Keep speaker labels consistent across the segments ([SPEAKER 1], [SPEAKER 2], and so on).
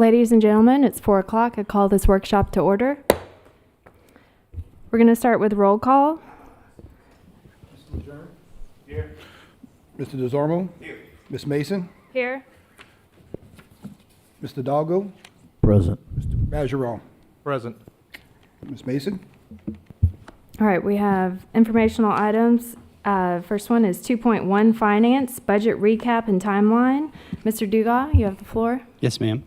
[SPEAKER 1] Ladies and gentlemen, it's 4 o'clock. I call this workshop to order. We're going to start with roll call.
[SPEAKER 2] Mr. LeJeune? Here. Mr. DeZormo? Here. Ms. Mason?
[SPEAKER 1] Here.
[SPEAKER 2] Mr. Dalgo?
[SPEAKER 3] Present.
[SPEAKER 2] Mr. Bajeron?
[SPEAKER 4] Present.
[SPEAKER 2] Ms. Mason?
[SPEAKER 1] All right, we have informational items. First one is 2.1 Finance, Budget Recap and Timeline. Mr. Dugas, you have the floor.
[SPEAKER 3] Yes, ma'am.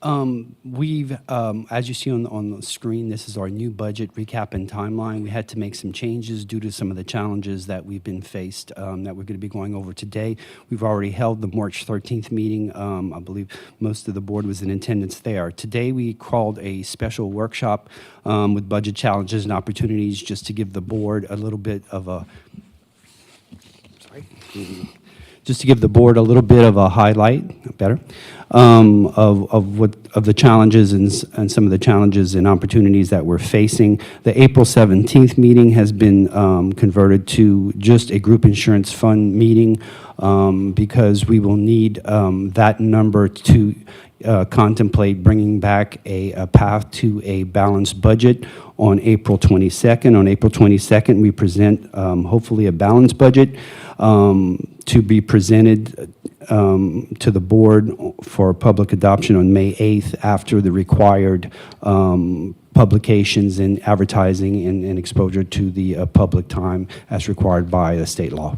[SPEAKER 3] As you see on the screen, this is our new budget recap and timeline. We had to make some changes due to some of the challenges that we've been faced that we're going to be going over today. We've already held the March 13th meeting. I believe most of the board was in attendance there. Today we called a special workshop with budget challenges and opportunities just to give the board a little bit of a highlight, better, of the challenges and some of the challenges and opportunities that we're facing. The April 17th meeting has been converted to just a group insurance fund meeting because we will need that number to contemplate bringing back a path to a balanced budget on April 22nd. On April 22nd, we present hopefully a balanced budget to be presented to the board for public adoption on May 8th after the required publications and advertising and exposure to the public time as required by the state law.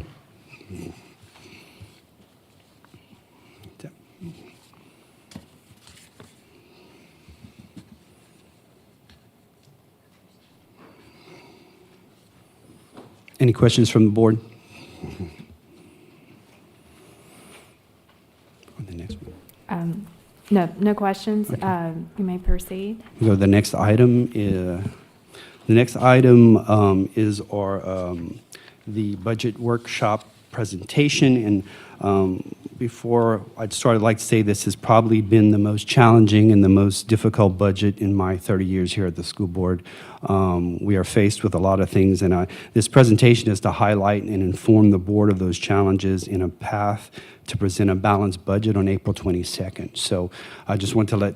[SPEAKER 3] Any questions from the board? On the next one.
[SPEAKER 1] No questions. Okay. You may proceed.
[SPEAKER 3] We go to the next item. The next item is our the budget workshop presentation. And before I start, I'd like to say this has probably been the most challenging and the most difficult budget in my 30 years here at the school board. We are faced with a lot of things, and this presentation is to highlight and inform the board of those challenges in a path to present a balanced budget on April 22nd. So I just want to let,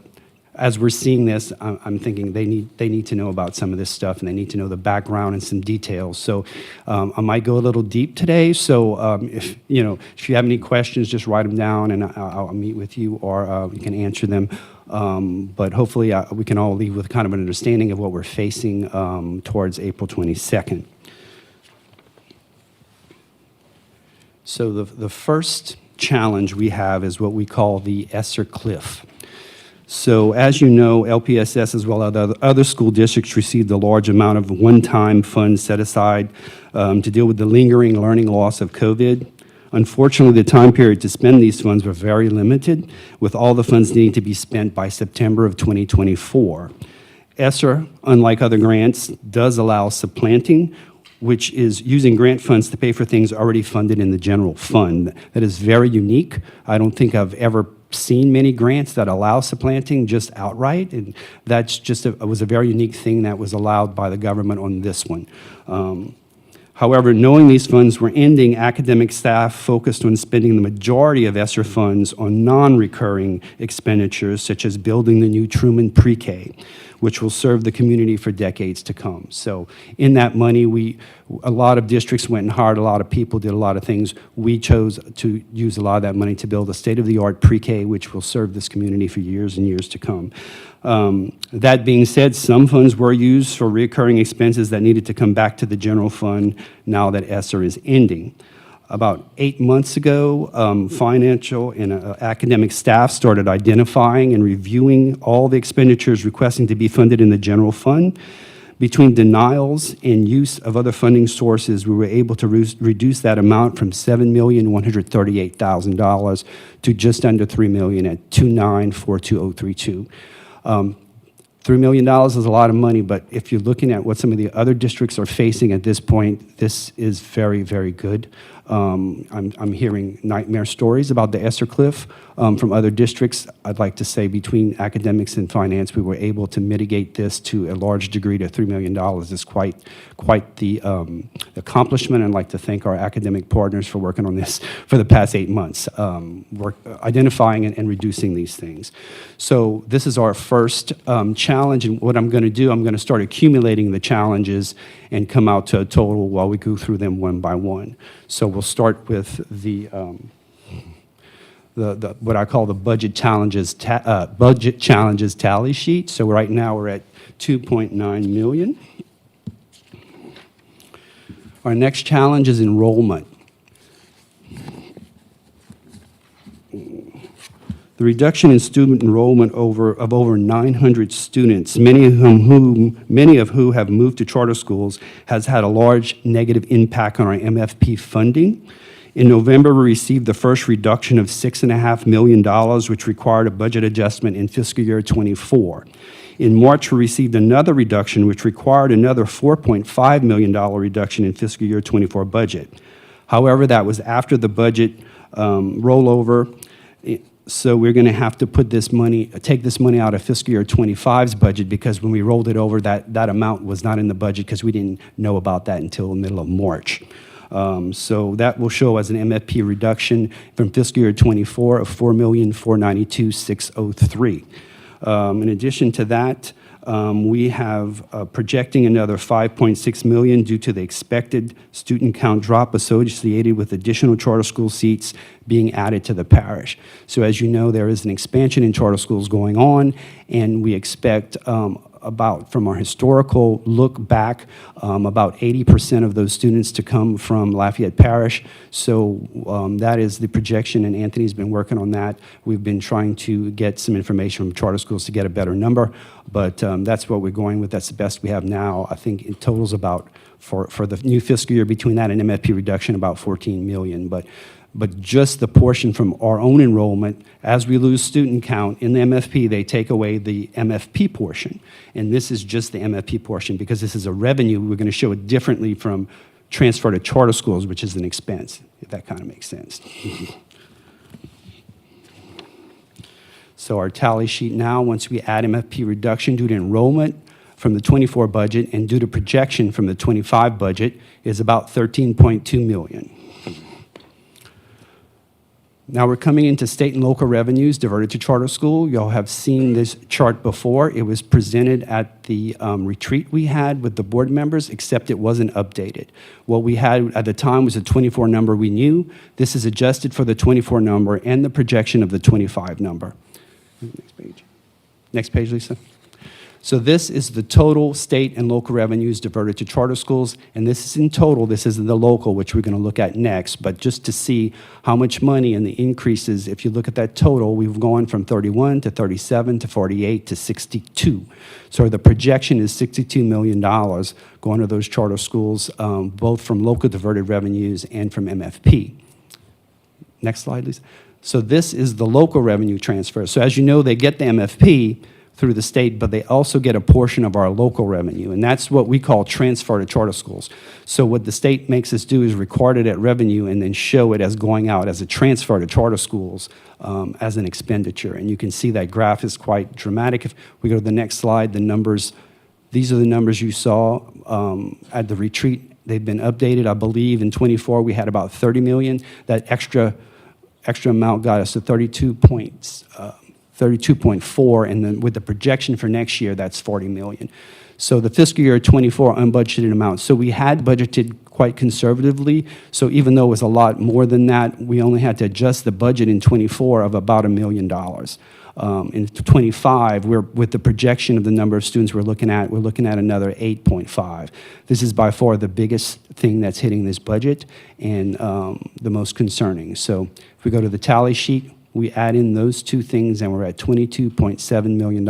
[SPEAKER 3] as we're seeing this, I'm thinking they need to know about some of this stuff, and they need to know the background and some details. So I might go a little deep today. So if you have any questions, just write them down, and I'll meet with you, or we can answer them. But hopefully we can all leave with kind of an understanding of what we're facing towards April 22nd. So the first challenge we have is what we call the Esser cliff. So as you know, LPSS as well as other school districts received a large amount of one-time funds set aside to deal with the lingering learning loss of COVID. Unfortunately, the time period to spend these funds were very limited, with all the funds needing to be spent by September of 2024. Esser, unlike other grants, does allow supplanting, which is using grant funds to pay for things already funded in the general fund. That is very unique. I don't think I've ever seen many grants that allow supplanting just outright, and that's just was a very unique thing that was allowed by the government on this one. However, knowing these funds were ending, academic staff focused on spending the majority of Esser funds on non-recurring expenditures, such as building the new Truman Pre-K, which will serve the community for decades to come. So in that money, a lot of districts went and hired a lot of people, did a lot of things. We chose to use a lot of that money to build a state-of-the-art pre-K, which will serve this community for years and years to come. That being said, some funds were used for recurring expenses that needed to come back to the general fund now that Esser is ending. About 8 months ago, financial and academic staff started identifying and reviewing all the expenditures requesting to be funded in the general fund. Between denials and use of other funding sources, we were able to reduce that amount from $7,138,000 to just under $3 million at $2,942,032. $3 million is a lot of money, but if you're looking at what some of the other districts are facing at this point, this is very, very good. I'm hearing nightmare stories about the Esser cliff from other districts. I'd like to say between academics and finance, we were able to mitigate this to a large degree to $3 million. It's quite the accomplishment. I'd like to thank our academic partners for working on this for the past 8 months, identifying and reducing these things. So this is our first challenge, and what I'm going to do, I'm going to start accumulating the challenges and come out to a total while we go through them one by one. So we'll start with the what I call the budget challenges tally sheet. So right now we're at 2.9 million. Our next challenge is enrollment. The reduction in student enrollment of over 900 students, many of whom have moved to charter schools, has had a large negative impact on our MFP funding. In November, we received the first reduction of $6.5 million, which required a budget adjustment in fiscal year '24. In March, we received another reduction, which required another $4.5 million reduction in fiscal year '24 budget. However, that was after the budget rollover. So we're going to have to take this money out of fiscal year '25's budget, because when we rolled it over, that amount was not in the budget because we didn't know about that until the middle of March. So that will show as an MFP reduction from fiscal year '24 of $4,492,603. In addition to that, we have projecting another $5.6 million due to the expected student count drop associated with additional charter school seats being added to the parish. So as you know, there is an expansion in charter schools going on, and we expect from our historical look back, about 80% of those students to come from Lafayette Parish. So that is the projection, and Anthony's been working on that. We've been trying to get some information from charter schools to get a better number, but that's what we're going with. That's the best we have now. I think it totals about, for the new fiscal year, between that and MFP reduction, about $14 million. But just the portion from our own enrollment, as we lose student count in the MFP, they take away the MFP portion. And this is just the MFP portion, because this is a revenue. We're going to show it differently from transfer to charter schools, which is an expense, if that kind of makes sense. So our tally sheet now, once we add MFP reduction due to enrollment from the '24 budget and due to projection from the '25 budget, is about $13.2 million. Now we're coming into state and local revenues diverted to charter school. Y'all have seen this chart before. It was presented at the retreat we had with the board members, except it wasn't updated. What we had at the time was a '24 number we knew. This is adjusted for the '24 number and the projection of the '25 number. Next page. Next page, Lisa. So this is the total state and local revenues diverted to charter schools, and this is in total. This is in the local, which we're going to look at next, but just to see how much money and the increases, if you look at that total, we've gone from 31 to 37 to 48 to 62. So the projection is $62 million going to those charter schools, both from local diverted revenues and from MFP. Next slide, please. So this is the local revenue transfer. So as you know, they get the MFP through the state, but they also get a portion of our local revenue, and that's what we call transfer to charter schools. So what the state makes us do is record it at revenue and then show it as going out as a transfer to charter schools as an expenditure. And you can see that graph is quite dramatic. If we go to the next slide, the numbers, these are the numbers you saw at the retreat. They've been updated. I believe in '24 we had about 30 million. That extra amount got us to 32.4, and then with the projection for next year, that's 40 million. So the fiscal year '24 unbudgeted amount. So we had budgeted quite conservatively. So even though it was a lot more than that, we only had to adjust the budget in '24 of about $1 million. In '25, with the projection of the number of students we're looking at another 8.5. This is by far the biggest thing that's hitting this budget and the most concerning. So if we go to the tally sheet, we add in those two things, and we're at $22.7 million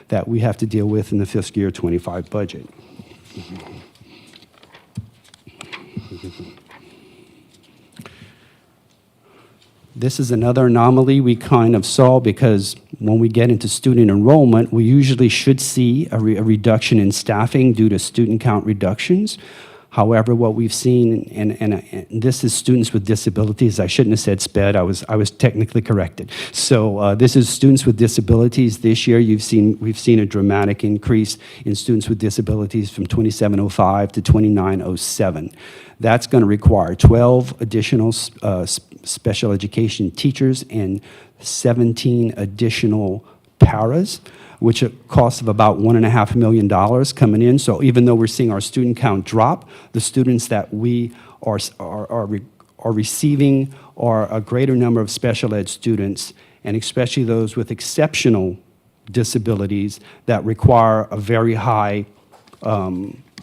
[SPEAKER 3] that we have to deal with in the fiscal year '25 budget. This is another anomaly we kind of saw, because when we get into student enrollment, we usually should see a reduction in staffing due to student count reductions. However, what we've seen, and this is students with disabilities. I shouldn't have said SPED. I was technically corrected. So this is students with disabilities. This year, we've seen a dramatic increase in students with disabilities from 2705 to 2907. That's going to require 12 additional special education teachers and 17 additional paras, which a cost of about $1.5 million coming in. So even though we're seeing our student count drop, the students that we are receiving are a greater number of special ed students, and especially those with exceptional disabilities that require a very high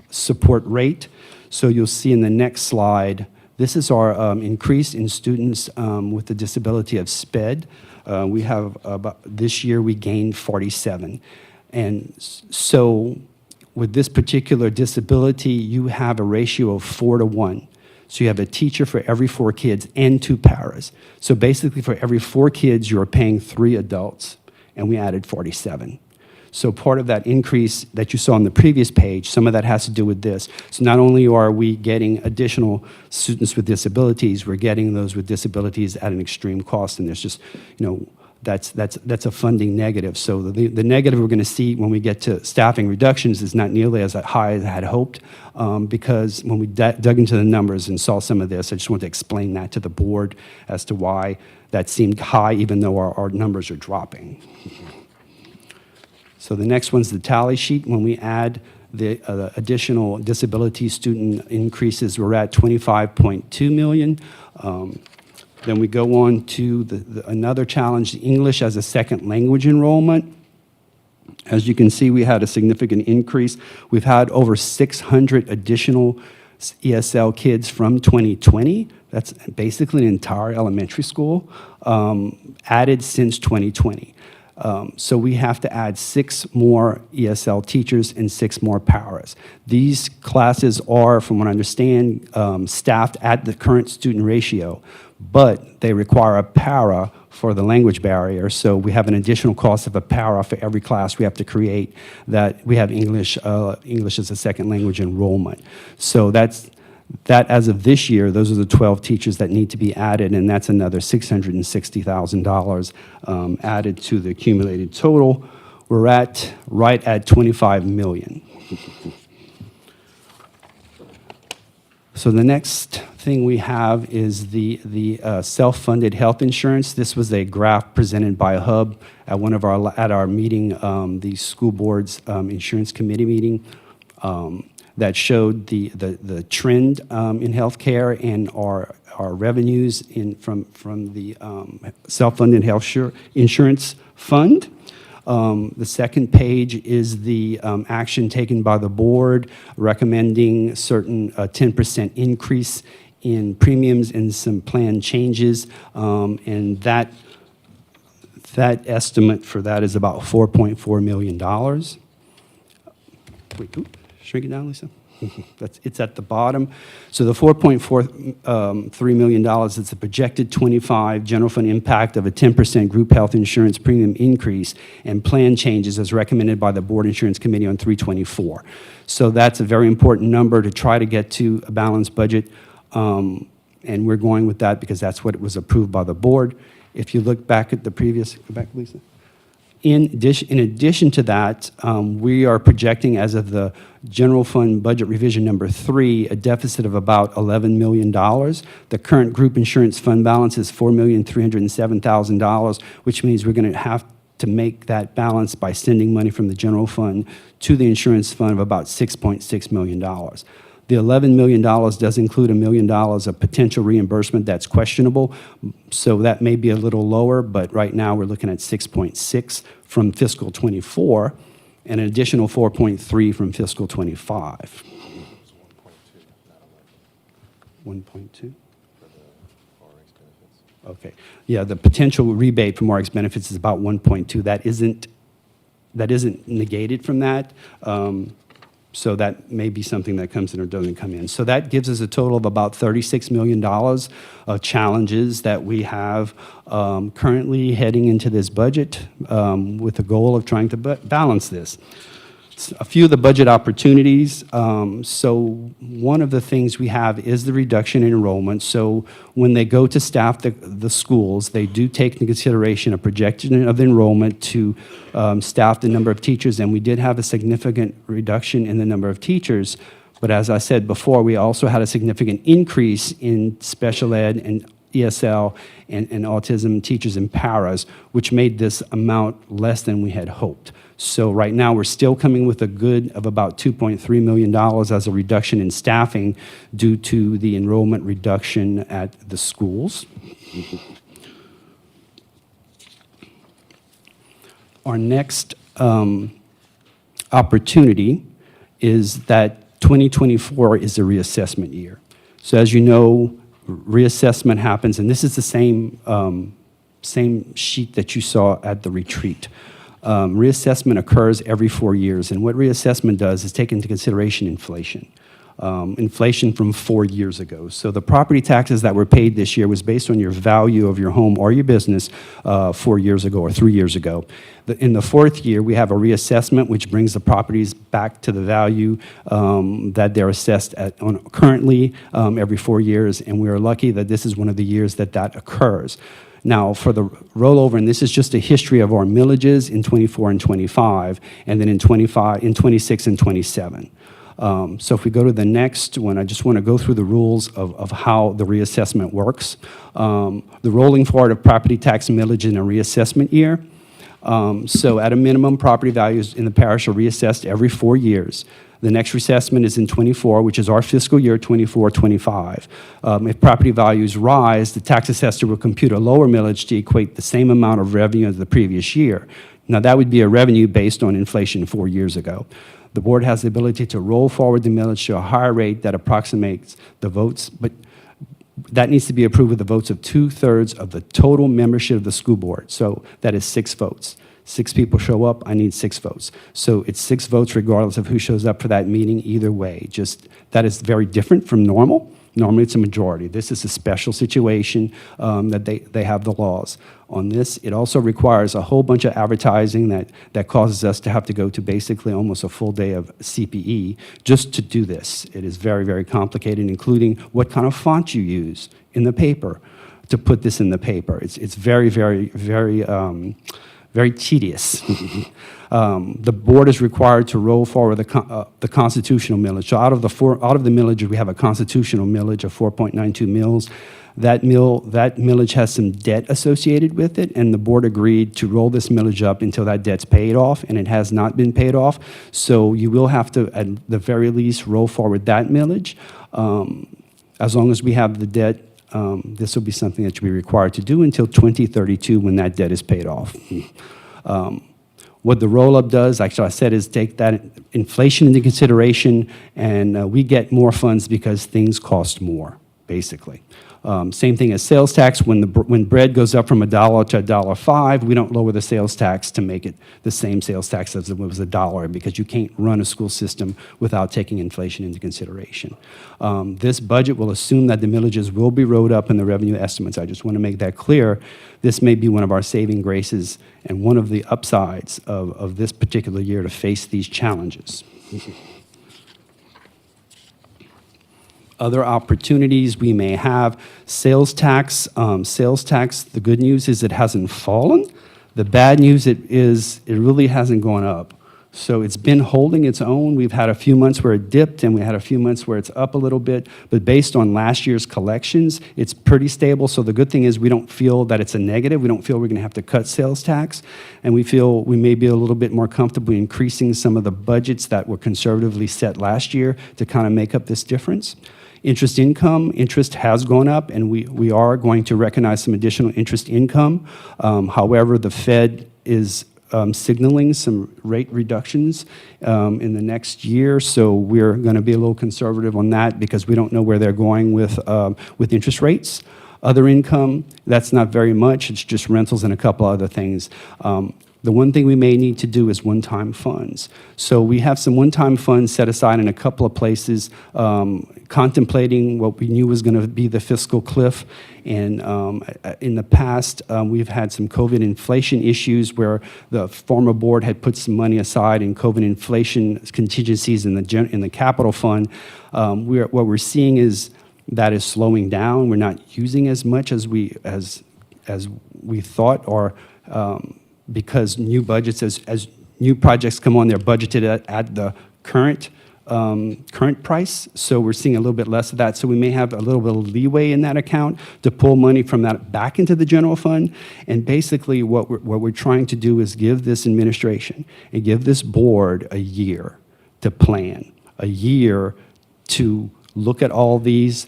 [SPEAKER 3] support rate. So you'll see in the next slide, this is our increase in students with the disability of SPED. We have this year we gained 47. And so with this particular disability, you have a ratio of 4 to 1. So you have a teacher for every 4 kids and 2 paras. So basically for every 4 kids, you're paying 3 adults, and we added 47. So part of that increase that you saw on the previous page, some of that has to do with this. So not only are we getting additional students with disabilities, we're getting those with disabilities at an extreme cost, and there's just, that's a funding negative. So the negative we're going to see when we get to staffing reductions is not nearly as high as I had hoped, because when we dug into the numbers and saw some of this, I just wanted to explain that to the board as to why that seemed high, even though our numbers are dropping. So the next one's the tally sheet. When we add the additional disability student increases, we're at $25.2 million. Then we go on to another challenge, English as a second language enrollment. As you can see, we had a significant increase. We've had over 600 additional ESL kids from 2020. That's basically an entire elementary school added since 2020. So we have to add 6 more ESL teachers and 6 more paras. These classes are, from what I understand, staffed at the current student ratio, but they require a para for the language barrier. So we have an additional cost of a para for every class we have to create that we have English as a second language enrollment. So that as of this year, those are the 12 teachers that need to be added, and that's another $660,000 added to the accumulated total. We're right at $25 million. So the next thing we have is the self-funded health insurance. This was a graph presented by HUB at our meeting, the school board's insurance committee meeting. That showed the trend in healthcare and our revenues from the self-funded health insurance fund. The second page is the action taken by the board recommending certain 10% increase in premiums and some plan changes, and that estimate for that is about $4.4 million. Wait, shrink it down, Lisa. It's at the bottom. So the $4.43 million is the projected 25 general fund impact of a 10% group health insurance premium increase and plan changes as recommended by the Board Insurance Committee on 3/24. So that's a very important number to try to get to a balanced budget, and we're going with that because that's what was approved by the board. If you look back at the previous, go back, Lisa. In addition to that, we are projecting, as of the general fund budget revision number 3, a deficit of about $11 million. The current group insurance fund balance is $4,307,000, which means we're going to have to make that balance by sending money from the general fund to the insurance fund of about $6.6 million. The $11 million does include $1 million of potential reimbursement that's questionable, so that may be a little lower, but right now we're looking at 6.6 from fiscal 24 and an additional 4.3 from fiscal 25. 1.2? Okay. Yeah, the potential rebate from RX benefits is about 1.2. That isn't negated from that. So that may be something that comes in or doesn't come in. So that gives us a total of about $36 million of challenges that we have currently heading into this budget with the goal of trying to balance this. A few of the budget opportunities. So one of the things we have is the reduction in enrollment. So when they go to staff the schools, they do take into consideration a projection of the enrollment to staff the number of teachers, and we did have a significant reduction in the number of teachers. But as I said before, we also had a significant increase in special ed and ESL and autism teachers and paras, which made this amount less than we had hoped. So right now, we're still coming with a good of about $2.3 million as a reduction in staffing due to the enrollment reduction at the schools. Our next opportunity is that 2024 is a reassessment year. So as you know, reassessment happens, and this is the same sheet that you saw at the retreat. Reassessment occurs every 4 years, and what reassessment does is take into consideration inflation. Inflation from 4 years ago. So the property taxes that were paid this year was based on your value of your home or your business 4 years ago or 3 years ago. In the fourth year, we have a reassessment, which brings the properties back to the value that they're assessed at currently every 4 years, and we are lucky that this is one of the years that that occurs. Now, for the rollover, and this is just a history of our millages in 24 and 25, and then in 26 and 27. So if we go to the next one, I just want to go through the rules of how the reassessment works. The rolling forward of property tax millage in a reassessment year. So at a minimum, property values in the parish are reassessed every 4 years. The next reassessment is in 24, which is our fiscal year 24-25. If property values rise, the tax assessor will compute a lower millage to equate the same amount of revenue as the previous year. Now, that would be a revenue based on inflation 4 years ago. The board has the ability to roll forward the millage to a higher rate that approximates the votes, but that needs to be approved with the votes of 2/3 of the total membership of the school board. So that is 6 votes. 6 people show up, I need 6 votes. So it's 6 votes regardless of who shows up for that meeting either way. Just that is very different from normal. Normally it's a majority. This is a special situation that they have the laws. On this, it also requires a whole bunch of advertising that causes us to have to go to basically almost a full day of CPE just to do this. It is very, very complicated, including what kind of font you use in the paper to put this in the paper. It's very, very, very, very tedious. The board is required to roll forward the constitutional millage. So out of the millage, we have a constitutional millage of 4.92 mils. That millage has some debt associated with it, and the board agreed to roll this millage up until that debt's paid off, and it has not been paid off. So you will have to, at the very least, roll forward that millage. As long as we have the debt, this will be something that you'll be required to do until 2032 when that debt is paid off. What the roll-up does, actually I said, is take that inflation into consideration, and we get more funds because things cost more, basically. Same thing as sales tax. When bread goes up from $1 to $1.05, we don't lower the sales tax to make it the same sales tax as it was $1, because you can't run a school system without taking inflation into consideration. This budget will assume that the millages will be wrote up in the revenue estimates. I just want to make that clear. This may be one of our saving graces and one of the upsides of this particular year to face these challenges. Other opportunities we may have, sales tax. The good news is it hasn't fallen. The bad news it really hasn't gone up. So it's been holding its own. We've had a few months where it dipped, and we had a few months where it's up a little bit. But based on last year's collections, it's pretty stable. So the good thing is we don't feel that it's a negative. We don't feel we're going to have to cut sales tax. And we feel we may be a little bit more comfortable increasing some of the budgets that were conservatively set last year to kind of make up this difference. Interest income, interest has gone up, and we are going to recognize some additional interest income. However, the Fed is signaling some rate reductions in the next year, so we're going to be a little conservative on that because we don't know where they're going with interest rates. Other income, that's not very much. It's just rentals and a couple other things. The one thing we may need to do is one-time funds. So we have some one-time funds set aside in a couple of places, contemplating what we knew was going to be the fiscal cliff. And in the past, we've had some COVID inflation issues where the former board had put some money aside in COVID inflation contingencies in the capital fund. What we're seeing is that is slowing down. We're not using as much as we thought, or because new budgets, as new projects come on, they're budgeted at the current price. So we're seeing a little bit less of that. So we may have a little bit of leeway in that account to pull money from that back into the general fund. And basically what we're trying to do is give this administration and give this board a year to plan, a year to look at all these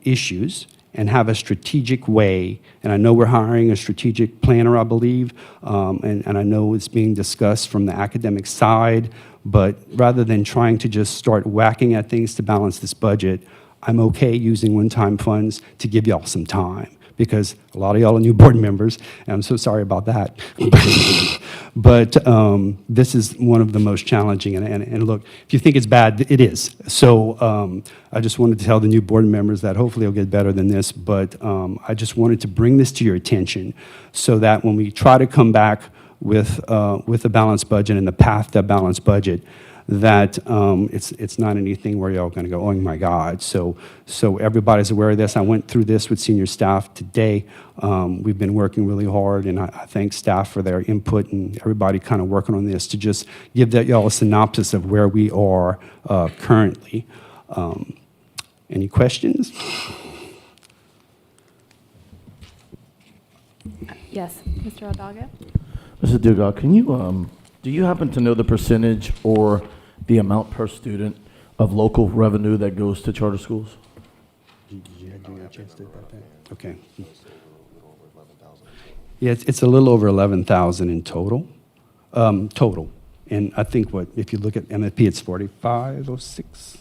[SPEAKER 3] issues and have a strategic way. And I know we're hiring a strategic planner, I believe, and I know it's being discussed from the academic side, but rather than trying to just start whacking at things to balance this budget, I'm okay using one-time funds to give y'all some time, because a lot of y'all are new board members, and I'm so sorry about that. But this is one of the most challenging, and look, if you think it's bad, it is. So I just wanted to tell the new board members that hopefully it'll get better than this, but I just wanted to bring this to your attention so that when we try to come back with a balanced budget and the path to a balanced budget, that it's not anything where y'all going to go, oh my God. So everybody's aware of this. I went through this with senior staff today. We've been working really hard, and I thank staff for their input and everybody kind of working on this to just give y'all a synopsis of where we are currently. Any questions?
[SPEAKER 1] Yes, Mr. Aldaga?
[SPEAKER 4] Mr. Dugas, can you, do you happen to know the percentage or the amount per student of local revenue that goes to charter schools?
[SPEAKER 3] Okay. Yeah, it's a little over 11,000 in total. Total. And I think if you look at MFP, it's 4506.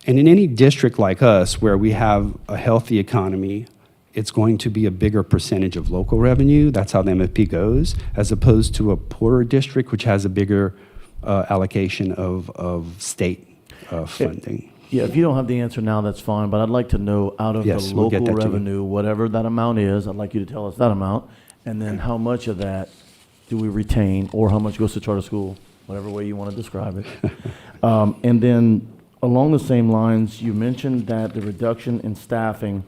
[SPEAKER 3] And in any district like us, where we have a healthy economy, it's going to be a bigger percentage of local revenue. That's how the MFP goes, as opposed to a poorer district, which has a bigger allocation of state funding.
[SPEAKER 4] Yeah, if you don't have the answer now, that's fine, but I'd like to know out of
[SPEAKER 3] Yes,
[SPEAKER 4] the
[SPEAKER 3] we'll get
[SPEAKER 4] local
[SPEAKER 3] that to you.
[SPEAKER 4] revenue, whatever that amount is, I'd like you to tell us that amount, and then how much of that do we retain, or how much goes to charter school, whatever way you want to describe it. And then along the same lines, you mentioned that the reduction in staffing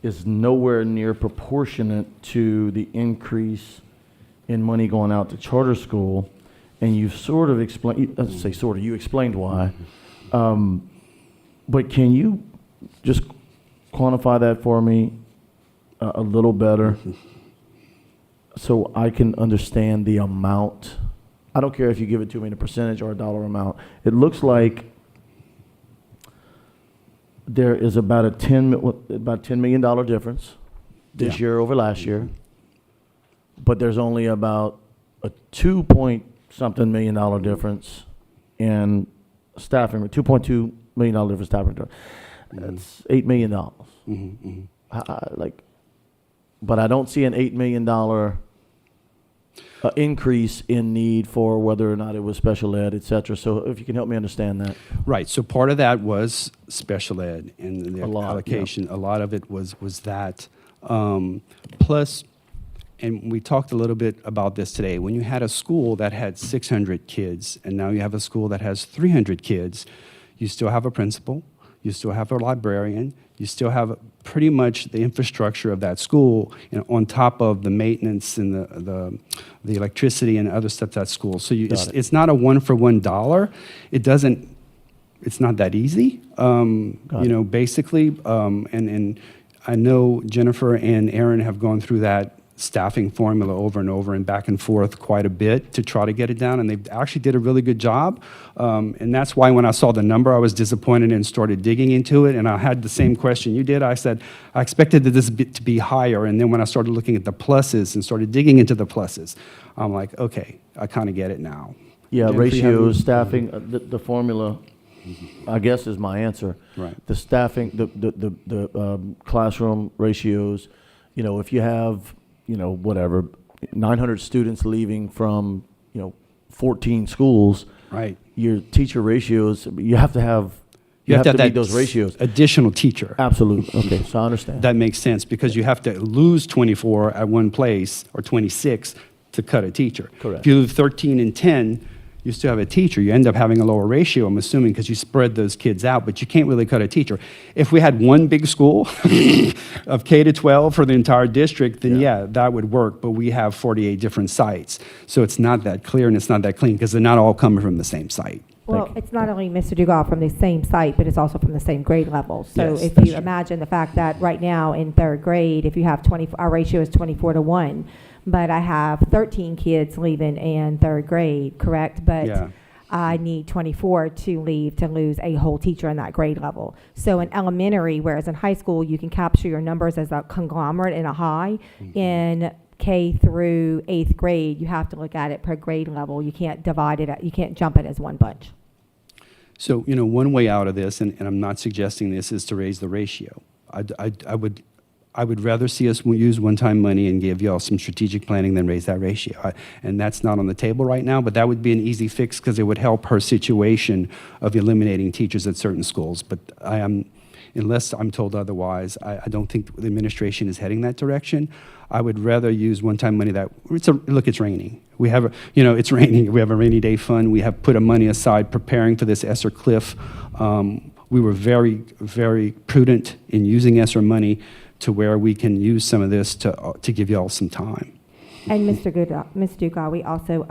[SPEAKER 4] is nowhere near proportionate to the increase in money going out to charter school, and you've sort of explained, let's say sort of, you explained why, but can you just quantify that for me a little better so I can understand the amount? I don't care if you give it to me in a percentage or a dollar amount. It looks like there is about a $10 million difference this year over last year, but there's only about a 2-point-something million dollar difference in staffing, $2.2 million difference staffing. That's $8 million. But I don't see an $8 million increase in need for whether or not it was special ed, et cetera. So if you can help me understand that.
[SPEAKER 3] Right. So part of that was special ed and the allocation.
[SPEAKER 4] Yeah.
[SPEAKER 3] A lot of it was that. Plus, and we talked a little bit about this today, when you had a school that had 600 kids and now you have a school that has 300 kids, you still have a principal, you still have a librarian, you still have pretty much the infrastructure of that school, on top of the maintenance and the electricity and other stuff at that school. So it's not a one-for-one dollar. It's not that easy, basically. And I know Jennifer and Aaron have gone through that staffing formula over and over and back and forth quite a bit to try to get it down, and they actually did a really good job. And that's why when I saw the number, I was disappointed and started digging into it, and I had the same question you did. I said, I expected this to be higher, and then when I started looking at the pluses and started digging into the pluses, I'm like, okay, I kind of get it now.
[SPEAKER 4] Yeah,
[SPEAKER 3] Jennifer,
[SPEAKER 4] ratios, staffing, the formula, I guess is my answer.
[SPEAKER 3] Right.
[SPEAKER 4] The staffing, the classroom ratios, You know, if you have, you know, whatever, 900 students leaving from, 14 schools,
[SPEAKER 3] Right.
[SPEAKER 4] your teacher ratios, you have to have,
[SPEAKER 3] You have to have
[SPEAKER 4] meet
[SPEAKER 3] that
[SPEAKER 4] those ratios.
[SPEAKER 3] additional teacher.
[SPEAKER 4] Absolutely. Okay, so I understand.
[SPEAKER 3] That makes sense because you have to lose 24 at one place or 26 to cut a teacher.
[SPEAKER 4] Correct.
[SPEAKER 3] If you lose 13 and 10, you still have a teacher. You end up having a lower ratio, I'm assuming, because you spread those kids out, but you can't really cut a teacher. If we had one big school of K to 12 for the entire district, then yeah, that would work, but we have 48 different sites. So it's not that clear and it's not that clean because they're not all coming from the same site.
[SPEAKER 5] Well, it's not only, Mr. Dugal, from the same site, but it's also from the same grade level. So
[SPEAKER 3] Yes,
[SPEAKER 5] if
[SPEAKER 3] that's
[SPEAKER 5] you
[SPEAKER 3] true.
[SPEAKER 5] imagine the fact that right now in third grade, if you have 20, our ratio is 24-1, but I have 13 kids leaving in third grade, correct? But
[SPEAKER 3] Yeah.
[SPEAKER 5] I need 24 to leave to lose a whole teacher in that grade level. So in elementary, whereas in high school, you can capture your numbers as a conglomerate in a high, in K through 8th grade, you have to look at it per grade level. You can't divide it, you can't jump it as one bunch.
[SPEAKER 3] So, one way out of this, and I'm not suggesting this, is to raise the ratio. I would rather see us use one-time money and give y'all some strategic planning than raise that ratio. And that's not on the table right now, but that would be an easy fix because it would help her situation of eliminating teachers at certain schools. But unless I'm told otherwise, I don't think the administration is heading that direction. I would rather use one-time money look, it's raining. We have, it's raining. We have a rainy day fund. We have put a money aside preparing for this Esser cliff. We were very, very prudent in using Esser money to where we can use some of this to give y'all some time.
[SPEAKER 5] And Ms. Dugas, we also,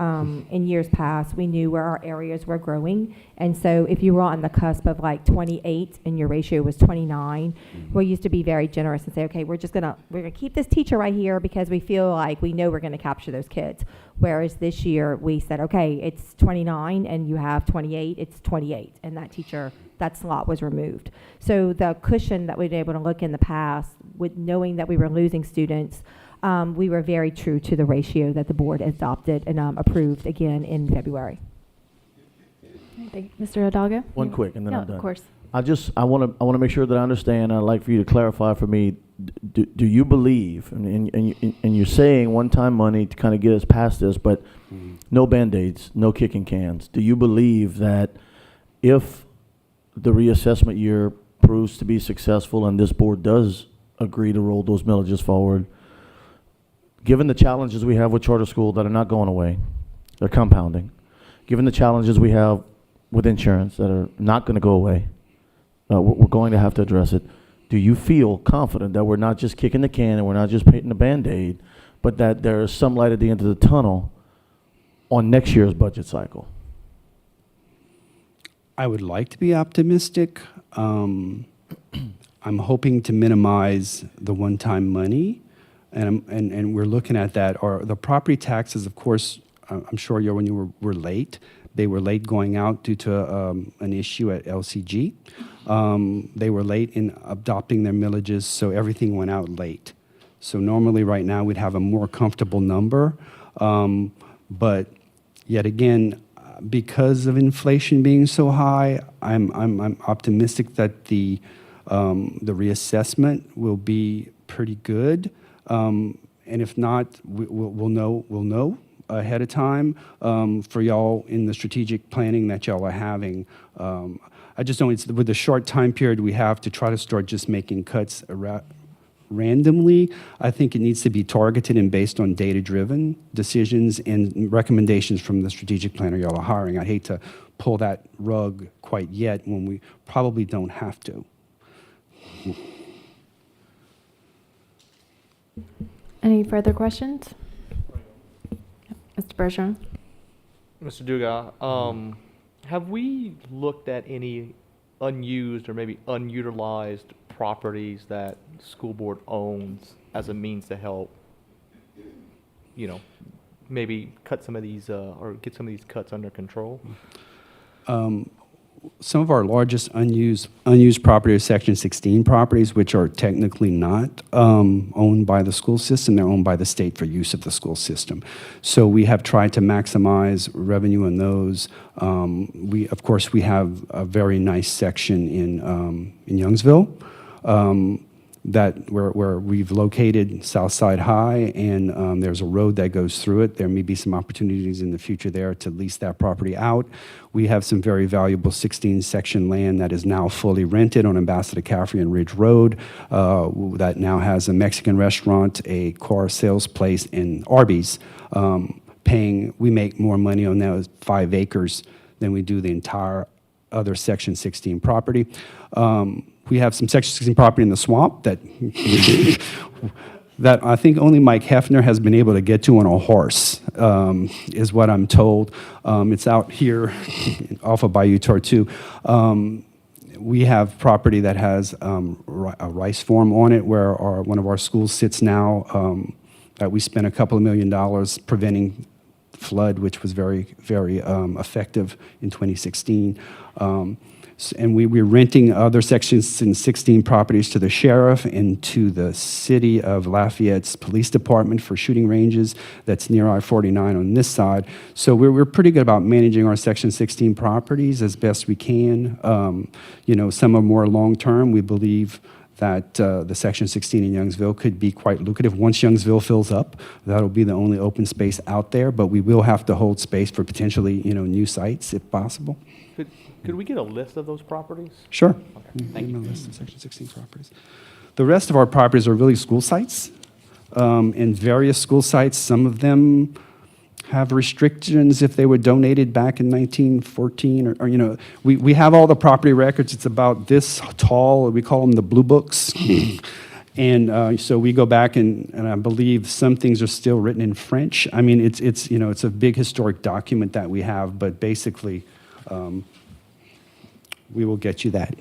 [SPEAKER 5] in years past, we knew where our areas were growing. And so if you were on the cusp of like 28 and your ratio was 29, we used to be very generous and say, okay, we're gonna keep this teacher right here because we feel like we know we're gonna capture those kids. Whereas this year we said, okay, it's 29 and you have 28, it's 28. And that slot was removed. So the cushion that we'd been able to look in the past with knowing that we were losing students, we were very true to the ratio that the board adopted and approved again in February.
[SPEAKER 1] Thank you. Mr. Hidalgo?
[SPEAKER 4] One quick, and then
[SPEAKER 1] Yeah,
[SPEAKER 4] I'm done.
[SPEAKER 1] of course.
[SPEAKER 4] I want to make sure that I understand. I'd like for you to clarify for me. Do you believe, and you're saying one-time money to kind of get us past this, but no Band-Aids, no kicking cans. Do you believe that if the reassessment year proves to be successful and this board does agree to roll those millages forward, given the challenges we have with charter school that are not going away, they're compounding, given the challenges we have with insurance that are not going to go away, we're going to have to address it. Do you feel confident that we're not just kicking the can and we're not just painting a Band-Aid, but that there is some light at the end of the tunnel on next year's budget cycle?
[SPEAKER 3] I would like to be optimistic. I'm hoping to minimize the one-time money, and we're looking at that. Or the property taxes, of course, I'm sure when you were late. They were late going out due to an issue at LCG. They were late in adopting their millages, so everything went out late. So normally right now we'd have a more comfortable number, but yet again, because of inflation being so high, I'm optimistic that the reassessment will be pretty good, and if not, we'll know ahead of time for y'all in the strategic planning that y'all are having. I just don't, with the short time period we have to try to start just making cuts randomly. I think it needs to be targeted and based on data-driven decisions and recommendations from the strategic planner y'all are hiring. I hate to pull that rug quite yet when we probably don't have to.
[SPEAKER 1] Any further questions? Mr. Bergeron?
[SPEAKER 6] Mr. Dugas, have we looked at any unused or maybe unutilized properties that school board owns as a means to help, maybe cut some of these or get some of these cuts under control?
[SPEAKER 3] Some of our largest unused property are Section 16 properties, which are technically not owned by the school system. They're owned by the state for use of the school system. So we have tried to maximize revenue in those. Of course, we have a very nice section in Youngsville. that where we've located Southside High, and there's a road that goes through it. There may be some opportunities in the future there to lease that property out. We have some very valuable 16-section land that is now fully rented on Ambassador Caffrey and Ridge Road that now has a Mexican restaurant, a car sales place, and Arby's. We make more money on those 5 acres than we do the entire other Section 16 property. We have some Section 16 property in the swamp that that I think only Mike Hefner has been able to get to on a horse, is what I'm told. It's out here off of Bayou Tortue. We have property that has a rice farm on it where one of our schools sits now, that we spent a couple of $1 million preventing flood, which was very, very effective in 2016. And we're renting other sections in 16 properties to the sheriff and to the city of Lafayette's police department for shooting ranges. That's near I-49 on this side. So we're pretty good about managing our Section 16 properties as best we can. Some are more long-term. We believe that the Section 16 in Youngsville could be quite lucrative. Once Youngsville fills up, that'll be the only open space out there, but we will have to hold space for potentially, new sites if possible.
[SPEAKER 6] Could we get a list of those properties?
[SPEAKER 3] Sure.
[SPEAKER 6] Okay, thank you.
[SPEAKER 3] A list of Section 16 properties. The rest of our properties are really school sites, and various school sites. Some of them have restrictions if they were donated back in 1914, or we have all the property records. It's about this tall. We call them the blue books. And so we go back and I believe some things are still written in French. I mean, it's a big historic document that we have, but basically, we will get you that.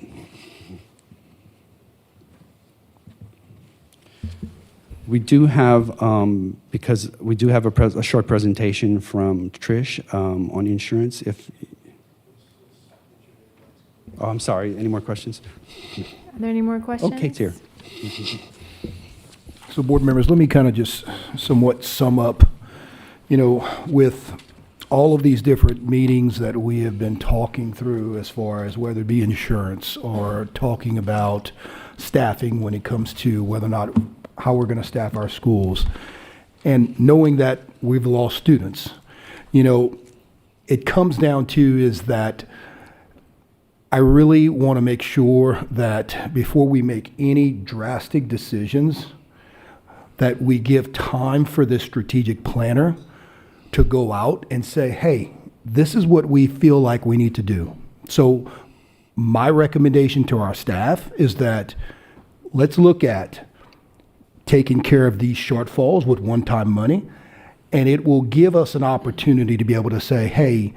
[SPEAKER 3] We do have, because we do have a short presentation from Trish on insurance. I'm sorry, any more questions?
[SPEAKER 1] Are there any more questions?
[SPEAKER 3] Oh, Kate's here.
[SPEAKER 2] So board members, let me kind of just somewhat sum up, with all of these different meetings that we have been talking through as far as whether it be insurance or talking about staffing when it comes to whether or not how we're going to staff our schools, and knowing that we've lost students, it comes down to is that I really want to make sure that before we make any drastic decisions, that we give time for this strategic planner to go out and say, hey, this is what we feel like we need to do. So my recommendation to our staff is that let's look at taking care of these shortfalls with one-time money, and it will give us an opportunity to be able to say, hey,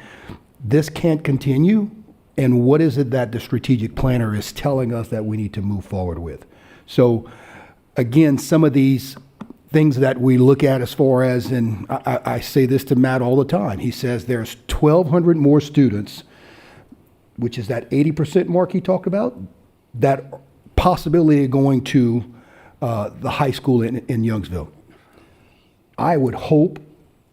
[SPEAKER 2] this can't continue, and what is it that the strategic planner is telling us that we need to move forward with? So again, some of these things that we look at as far as, and I say this to Matt all the time, he says there's 1,200 more students, which is that 80% mark he talked about, that possibility of going to the high school in Youngsville. I would hope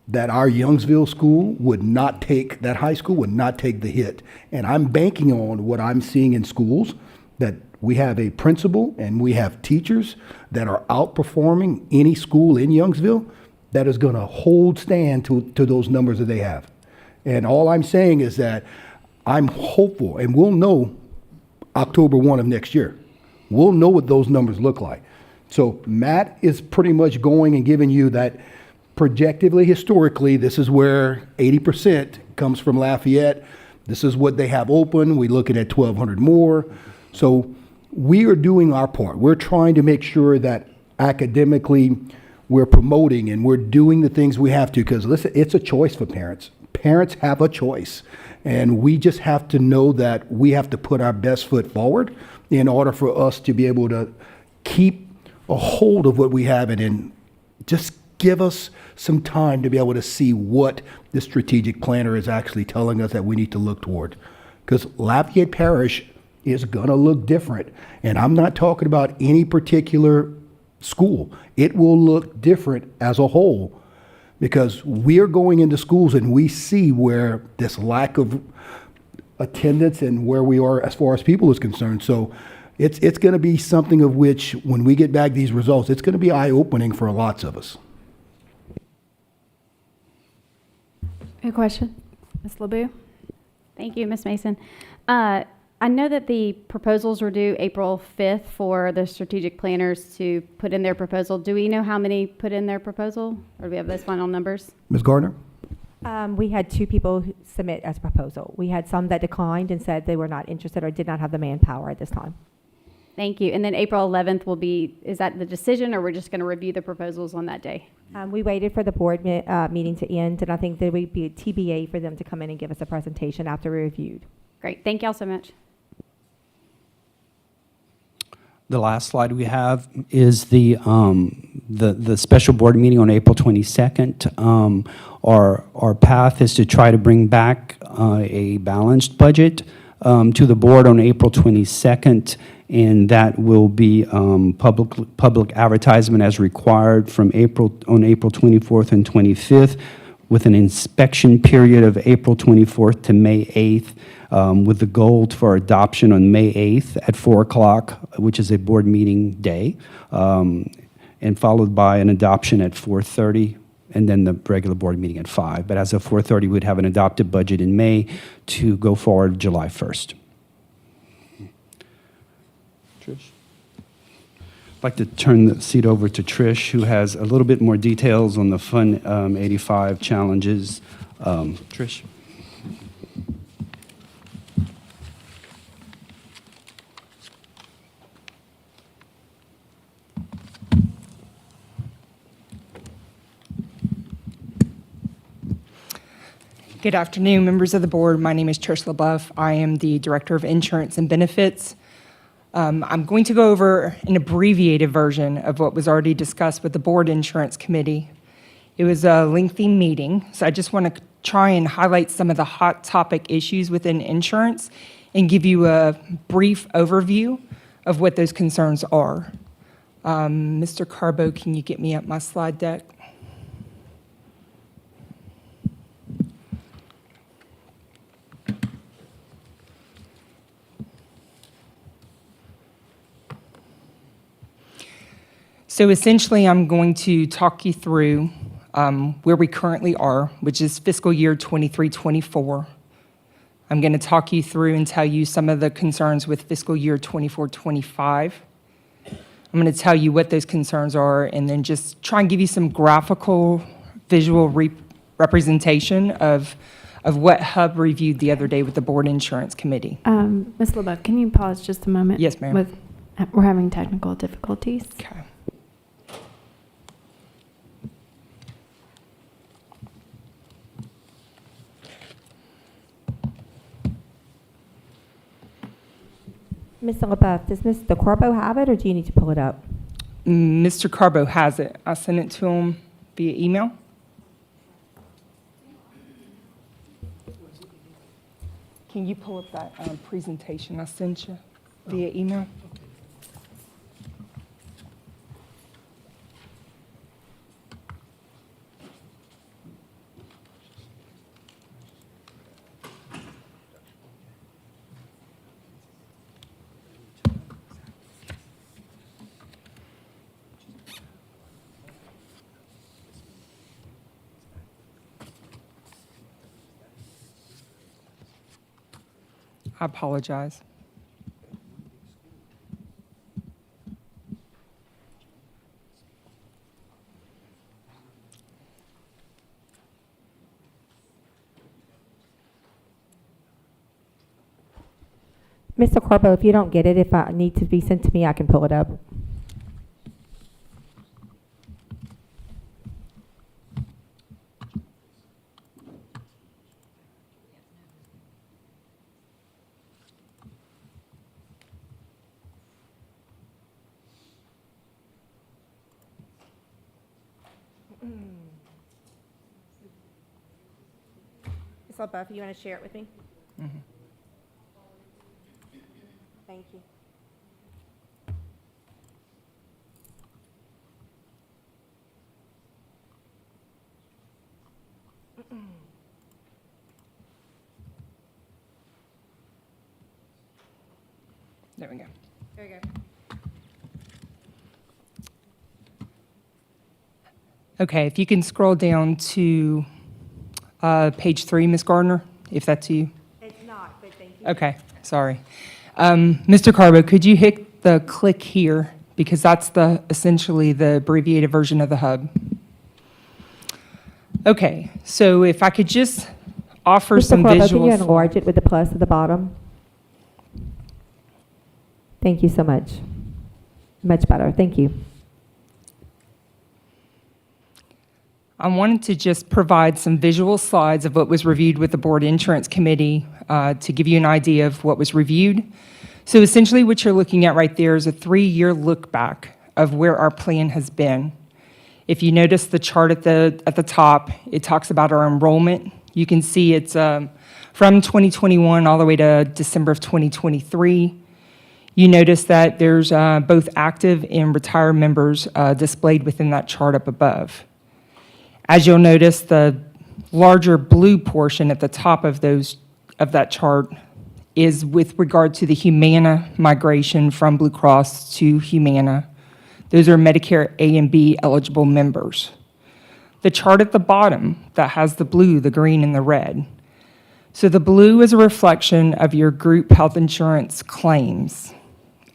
[SPEAKER 2] that our Youngsville school would not take, that high school would not take the hit. And I'm banking on what I'm seeing in schools, that we have a principal and we have teachers that are outperforming any school in Youngsville that is going to hold stand to those numbers that they have. And all I'm saying is that I'm hopeful, and we'll know October 1 of next year. We'll know what those numbers look like. So Matt is pretty much going and giving you that projectively, historically, this is where 80% comes from Lafayette. This is what they have open. We're looking at 1,200 more. So we are doing our part. We're trying to make sure that academically we're promoting and we're doing the things we have to, because listen, it's a choice for parents. Parents have a choice, and we just have to know that we have to put our best foot forward in order for us to be able to keep a hold of what we have, and then just give us some time to be able to see what the strategic planner is actually telling us that we need to look toward. Because Lafayette Parish is going to look different. And I'm not talking about any particular school. It will look different as a whole, because we are going into schools and we see where this lack of attendance and where we are as far as people is concerned. So, it's going to be something of which, when we get back these results, it's going to be eye-opening for lots of us.
[SPEAKER 1] A question? Ms. LeBeau?
[SPEAKER 7] Thank you, Ms. Mason. I know that the proposals were due April 5th for the strategic planners to put in their proposal. Do we know how many put in their proposal? Or do we have those final numbers?
[SPEAKER 2] Ms. Gardner?
[SPEAKER 5] We had 2 people who submit as a proposal. We had some that declined and said they were not interested or did not have the manpower at this time.
[SPEAKER 7] Thank you. And then April 11th will be, is that the decision, or we're just going to review the proposals on that day?
[SPEAKER 5] We waited for the board meeting to end, and I think there would be a TBA for them to come in and give us a presentation after we reviewed.
[SPEAKER 7] Great. Thank you all so much.
[SPEAKER 3] The last slide we have is the special board meeting on April 22nd. Our path is to try to bring back a balanced budget to the board on April 22nd, and that will be public advertisement as required on April 24th and 25th, with an inspection period of April 24th to May 8th, with the goal for adoption on May 8th at 4 o'clock, which is a board meeting day, and followed by an adoption at 4:30, and then the regular board meeting at 5. But as of 4:30, we'd have an adopted budget in May to go forward July 1st. Trish? I'd like to turn the seat over to Trish, who has a little bit more details on the Fund 85 challenges. Trish?
[SPEAKER 8] Good afternoon, members of the board. My name is Trish LaBeouf. I am the Director of Insurance and Benefits. I'm going to go over an abbreviated version of what was already discussed with the Board Insurance Committee. It was a lengthy meeting, so I just want to try and highlight some of the hot topic issues within insurance and give you a brief overview of what those concerns are. Mr. Carbo, can you get me up my slide deck? So essentially, I'm going to talk you through where we currently are, which is fiscal year 23-24. I'm going to talk you through and tell you some of the concerns with fiscal year 24-25. I'm going to tell you what those concerns are, and then just try and give you some graphical, visual representation of what HUB reviewed the other day with the Board Insurance Committee.
[SPEAKER 1] Ms. LeBeau, can you pause just a moment?
[SPEAKER 8] Yes, ma'am.
[SPEAKER 1] We're having technical difficulties.
[SPEAKER 8] Okay.
[SPEAKER 5] Ms. LaBeouf, does Mr. Corbo have it, or do you need to pull it up?
[SPEAKER 8] Mr. Carbo has it. I sent it to him via email. Can you pull up that presentation I sent you via email? I apologize.
[SPEAKER 5] Mr. Corbo, if you don't get it, if it needs to be sent to me, I can pull it up. Ms. LaBeouf, you want to share it with me?
[SPEAKER 8] Mm-hmm.
[SPEAKER 5] Thank you.
[SPEAKER 8] There we go.
[SPEAKER 1] There you go.
[SPEAKER 8] Okay, if you can scroll down to page 3, Ms. Gardner, if that's you.
[SPEAKER 5] It's not, but thank you.
[SPEAKER 8] Okay, sorry. Mr. Carbo, could you hit the click here? Because that's essentially the abbreviated version of the hub. Okay, so if I could just offer
[SPEAKER 5] Mr.
[SPEAKER 8] some
[SPEAKER 5] Corbo, can you
[SPEAKER 8] visuals.
[SPEAKER 5] enlarge it with the plus at the bottom? Thank you so much. Much better, thank you.
[SPEAKER 8] I wanted to just provide some visual slides of what was reviewed with the Board Insurance Committee to give you an idea of what was reviewed. So essentially what you're looking at right there is a 3-year look back of where our plan has been. If you notice the chart at the top, it talks about our enrollment. You can see it's from 2021 all the way to December of 2023. You notice that there's both active and retired members displayed within that chart up above. As you'll notice, the larger blue portion at the top of that chart is with regard to the Humana migration from Blue Cross to Humana. Those are Medicare A and B eligible members. The chart at the bottom that has the blue, the green, and the red. So the blue is a reflection of your group health insurance claims.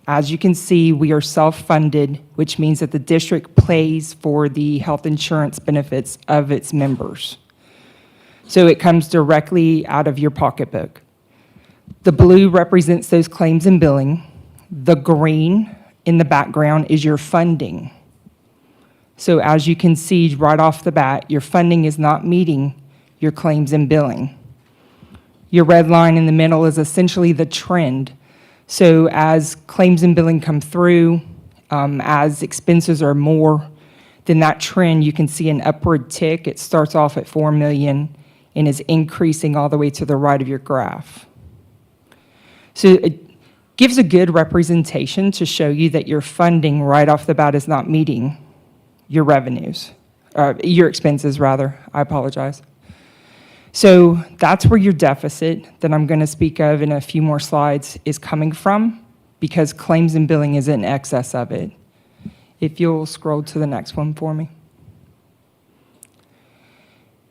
[SPEAKER 8] As you can see, we are self-funded, which means that the district pays for the health insurance benefits of its members. So it comes directly out of your pocketbook. The blue represents those claims and billing. The green in the background is your funding. So as you can see right off the bat, your funding is not meeting your claims and billing. Your red line in the middle is essentially the trend. So as claims and billing come through, as expenses are more, then that trend, you can see an upward tick. It starts off at 4 million and is increasing all the way to the right of your graph. So it gives a good representation to show you that your funding right off the bat is not meeting your revenues, your expenses rather, I apologize. So that's where your deficit that I'm going to speak of in a few more slides is coming from, because claims and billing is in excess of it. If you'll scroll to the next one for me.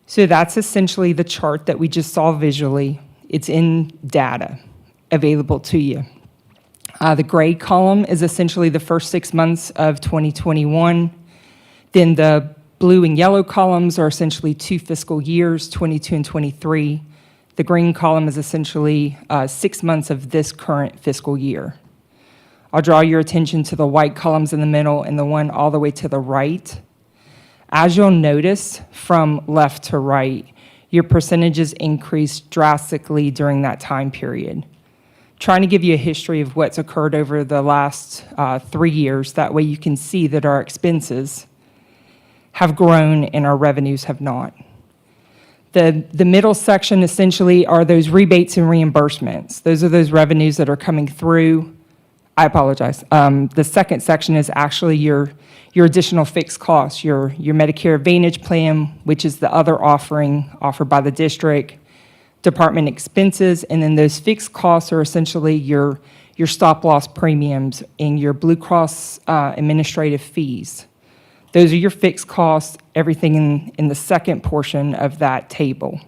[SPEAKER 8] So that's essentially the chart that we just saw visually. It's in data available to you. The gray column is essentially the first 6 months of 2021. Then the blue and yellow columns are essentially 2 fiscal years, 22 and 23. The green column is essentially 6 months of this current fiscal year. I'll draw your attention to the white columns in the middle and the one all the way to the right. As you'll notice from left to right, your percentages increased drastically during that time period. Trying to give you a history of what's occurred over the last 3 years. That way you can see that our expenses have grown and our revenues have not. The middle section essentially are those rebates and reimbursements. Those are those revenues that are coming through. I apologize. The second section is actually your additional fixed costs, your Medicare Advantage plan, which is the other offering offered by the district, department expenses, and then those fixed costs are essentially your stop-loss premiums and your Blue Cross administrative fees. Those are your fixed costs, everything in the second portion of that table.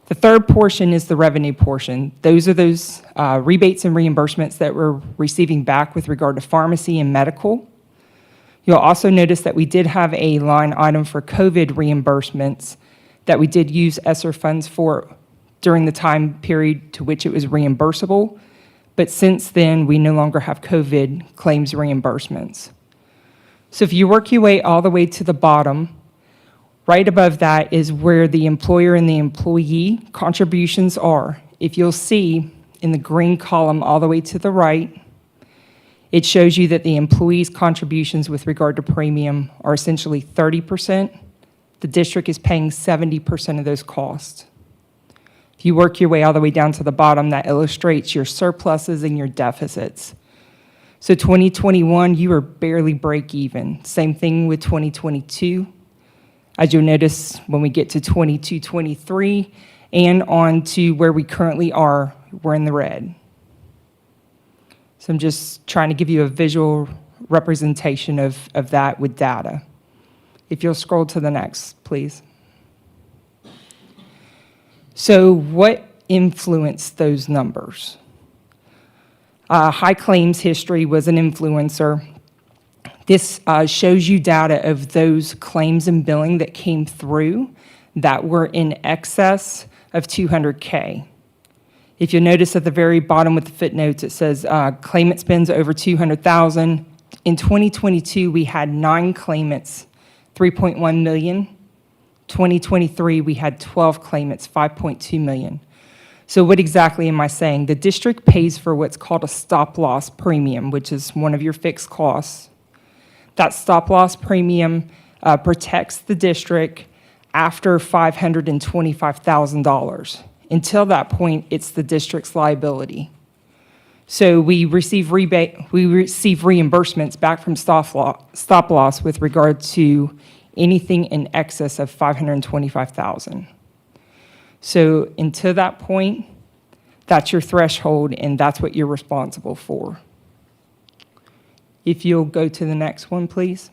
[SPEAKER 8] The third portion is the revenue portion. Those are those rebates and reimbursements that we're receiving back with regard to pharmacy and medical. You'll also notice that we did have a line item for COVID reimbursements that we did use Esser funds for during the time period to which it was reimbursable. But since then, we no longer have COVID claims reimbursements. So if you work your way all the way to the bottom, right above that is where the employer and the employee contributions are. If you'll see in the green column all the way to the right, it shows you that the employee's contributions with regard to premium are essentially 30%. The district is paying 70% of those costs. If you work your way all the way down to the bottom, that illustrates your surpluses and your deficits. So 2021, you were barely break even. Same thing with 2022. As you'll notice, when we get to 22, 23, and on to where we currently are, we're in the red. So I'm just trying to give you a visual representation of that with data. If you'll scroll to the next, please. So what influenced those numbers? High claims history was an influencer. This shows you data of those claims and billing that came through that were in excess of 200K. If you notice at the very bottom with the footnotes, it says claimant spends over 200,000. In 2022, we had 9 claimants, 3.1 million. 2023, we had 12 claimants, 5.2 million. So what exactly am I saying? The district pays for what's called a stop-loss premium, which is one of your fixed costs. That stop-loss premium protects the district after $525,000. Until that point, it's the district's liability. So we receive reimbursements back from stop-loss with regard to anything in excess of $525,000. So until that point, that's your threshold, and that's what you're responsible for. If you'll go to the next one, please.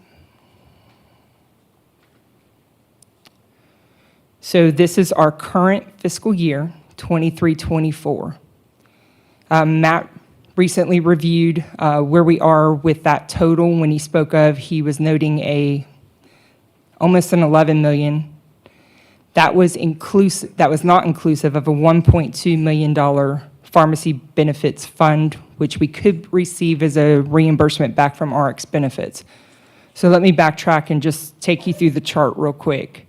[SPEAKER 8] So this is our current fiscal year, 23-24. Matt recently reviewed where we are with that total. When he spoke of, he was noting almost an 11 million. That was not inclusive of a $1.2 million pharmacy benefits fund, which we could receive as a reimbursement back from RX benefits. So let me backtrack and just take you through the chart real quick.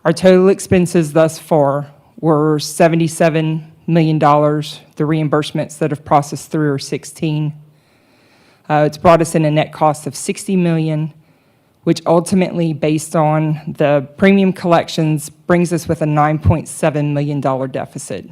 [SPEAKER 8] Our total expenses thus far were $77 million. The reimbursements that have processed through are 16. It's brought us in a net cost of $60 million, which ultimately, based on the premium collections, brings us with a $9.7 million deficit.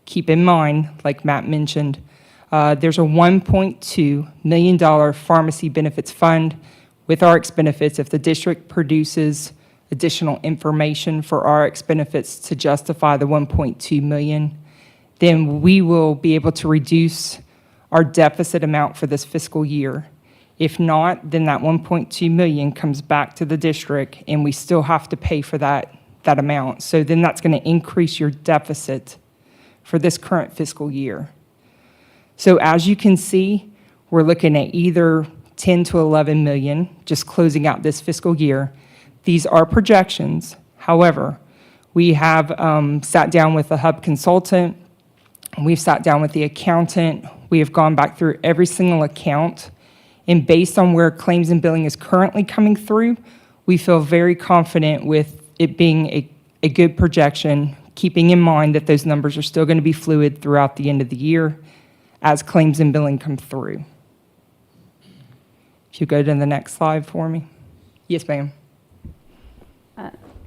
[SPEAKER 8] Keep in mind, like Matt mentioned, there's a $1.2 million pharmacy benefits fund with RX benefits. If the district produces additional information for RX benefits to justify the $1.2 million, then we will be able to reduce our deficit amount for this fiscal year. If not, then that $1.2 million comes back to the district, and we still have to pay for that amount. So then that's going to increase your deficit for this current fiscal year. So as you can see, we're looking at either 10 to 11 million, just closing out this fiscal year. These are projections. However, we have sat down with the hub consultant. We've sat down with the accountant. We have gone back through every single account. And based on where claims and billing is currently coming through, we feel very confident with it being a good projection, keeping in mind that those numbers are still going to be fluid throughout the end of the year as claims and billing come through. If you go to the next slide for me. Yes, ma'am.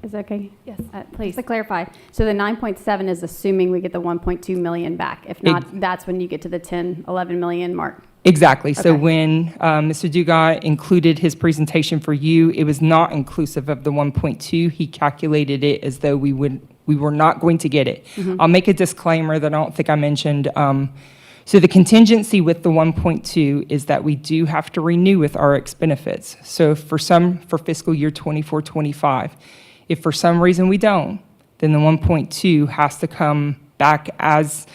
[SPEAKER 7] Is that okay? Yes. Please. To clarify, so the 9.7 is assuming we get the 1.2 million back. If not, that's when you get to the 10, 11 million mark.
[SPEAKER 8] Exactly. So
[SPEAKER 7] Okay.
[SPEAKER 8] when Mr. Dugas included his presentation for you, it was not inclusive of the 1.2. He calculated it as though we were not going to get it. I'll make a disclaimer that I don't think I mentioned. So the contingency with the 1.2 is that we do have to renew with RX benefits. So for fiscal year 24-25, if for some reason we don't, then the 1.2 has to come back as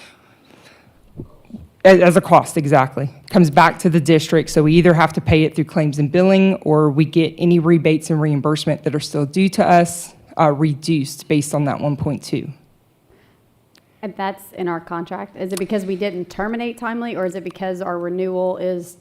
[SPEAKER 8] a cost, exactly. Comes back to the district, so we either have to pay it through claims and billing, or we get any rebates and reimbursement that are still due to us reduced based on that 1.2.
[SPEAKER 7] And that's in our contract? Is it because we didn't terminate timely, or is it because our renewal it's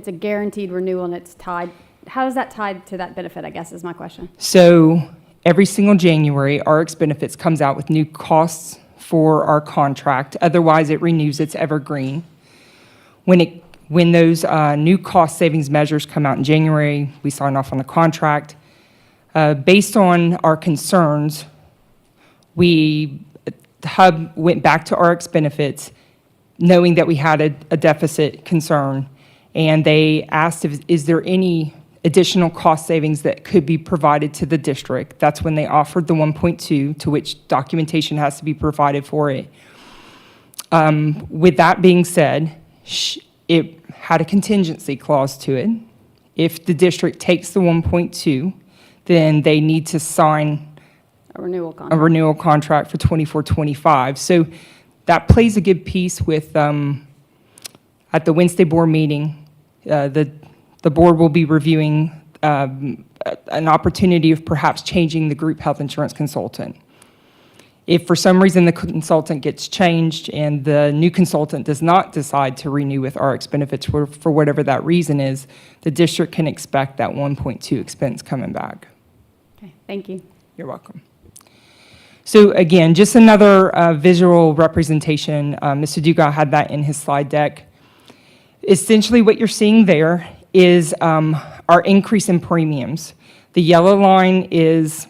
[SPEAKER 7] a guaranteed renewal and it's tied? How is that tied to that benefit, I guess, is my question. So
[SPEAKER 8] every single January, RX Benefits comes out with new costs for our contract. Otherwise, it renews its evergreen. When those new cost savings measures come out in January, we sign off on the contract. Based on our concerns, the hub went back to RX Benefits, knowing that we had a deficit concern, and they asked is there any additional cost savings that could be provided to the district. That's when they offered the 1.2, to which documentation has to be provided for it. With that being said, it had a contingency clause to it. If the district takes the 1.2, then they need to sign
[SPEAKER 7] A renewal
[SPEAKER 8] a
[SPEAKER 7] contract.
[SPEAKER 8] renewal contract for 24-25. So that plays a good piece with, at the Wednesday board meeting, the board will be reviewing an opportunity of perhaps changing the group health insurance consultant. If for some reason the consultant gets changed and the new consultant does not decide to renew with RX Benefits for whatever that reason is, the district can expect that 1.2 expense coming back.
[SPEAKER 7] Okay, thank you.
[SPEAKER 8] You're welcome. So again, just another visual representation. Mr. Dugas had that in his slide deck. Essentially what you're seeing there is our increase in premiums. The yellow line is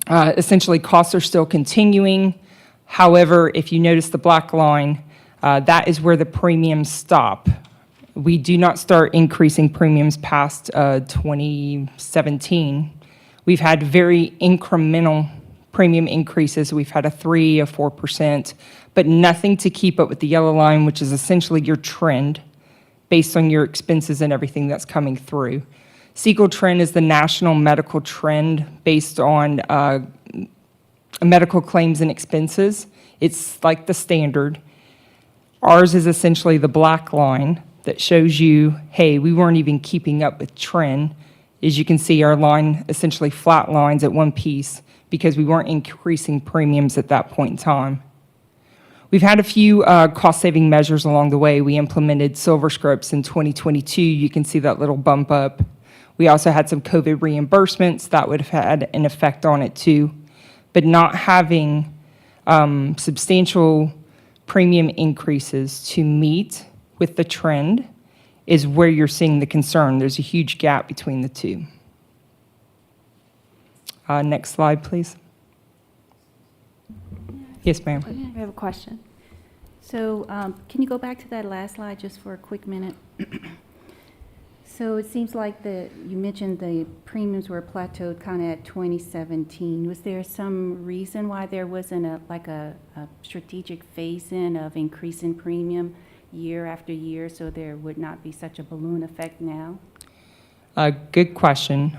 [SPEAKER 8] essentially costs are still continuing. However, if you notice the black line, that is where the premiums stop. We do not start increasing premiums past 2017. We've had very incremental premium increases. We've had a 3%, a 4%, but nothing to keep up with the yellow line, which is essentially your trend based on your expenses and everything that's coming through. Siegel trend is the national medical trend based on medical claims and expenses. It's like the standard. Ours is essentially the black line that shows you, hey, we weren't even keeping up with trend. As you can see, our line essentially flat lines at one piece because we weren't increasing premiums at that point in time. We've had a few cost-saving measures along the way. We implemented silver scripts in 2022. You can see that little bump up. We also had some COVID reimbursements that would have had an effect on it too. But not having substantial premium increases to meet with the trend is where you're seeing the concern. There's a huge gap between the two. Next slide, please. Yes, ma'am.
[SPEAKER 9] I have a question. So can you go back to that last slide just for a quick minute? So it seems like you mentioned the premiums were plateaued kind of at 2017. Was there some reason why there wasn't a strategic phase-in of increasing premium year after year so there would not be such a balloon effect now?
[SPEAKER 8] Good question.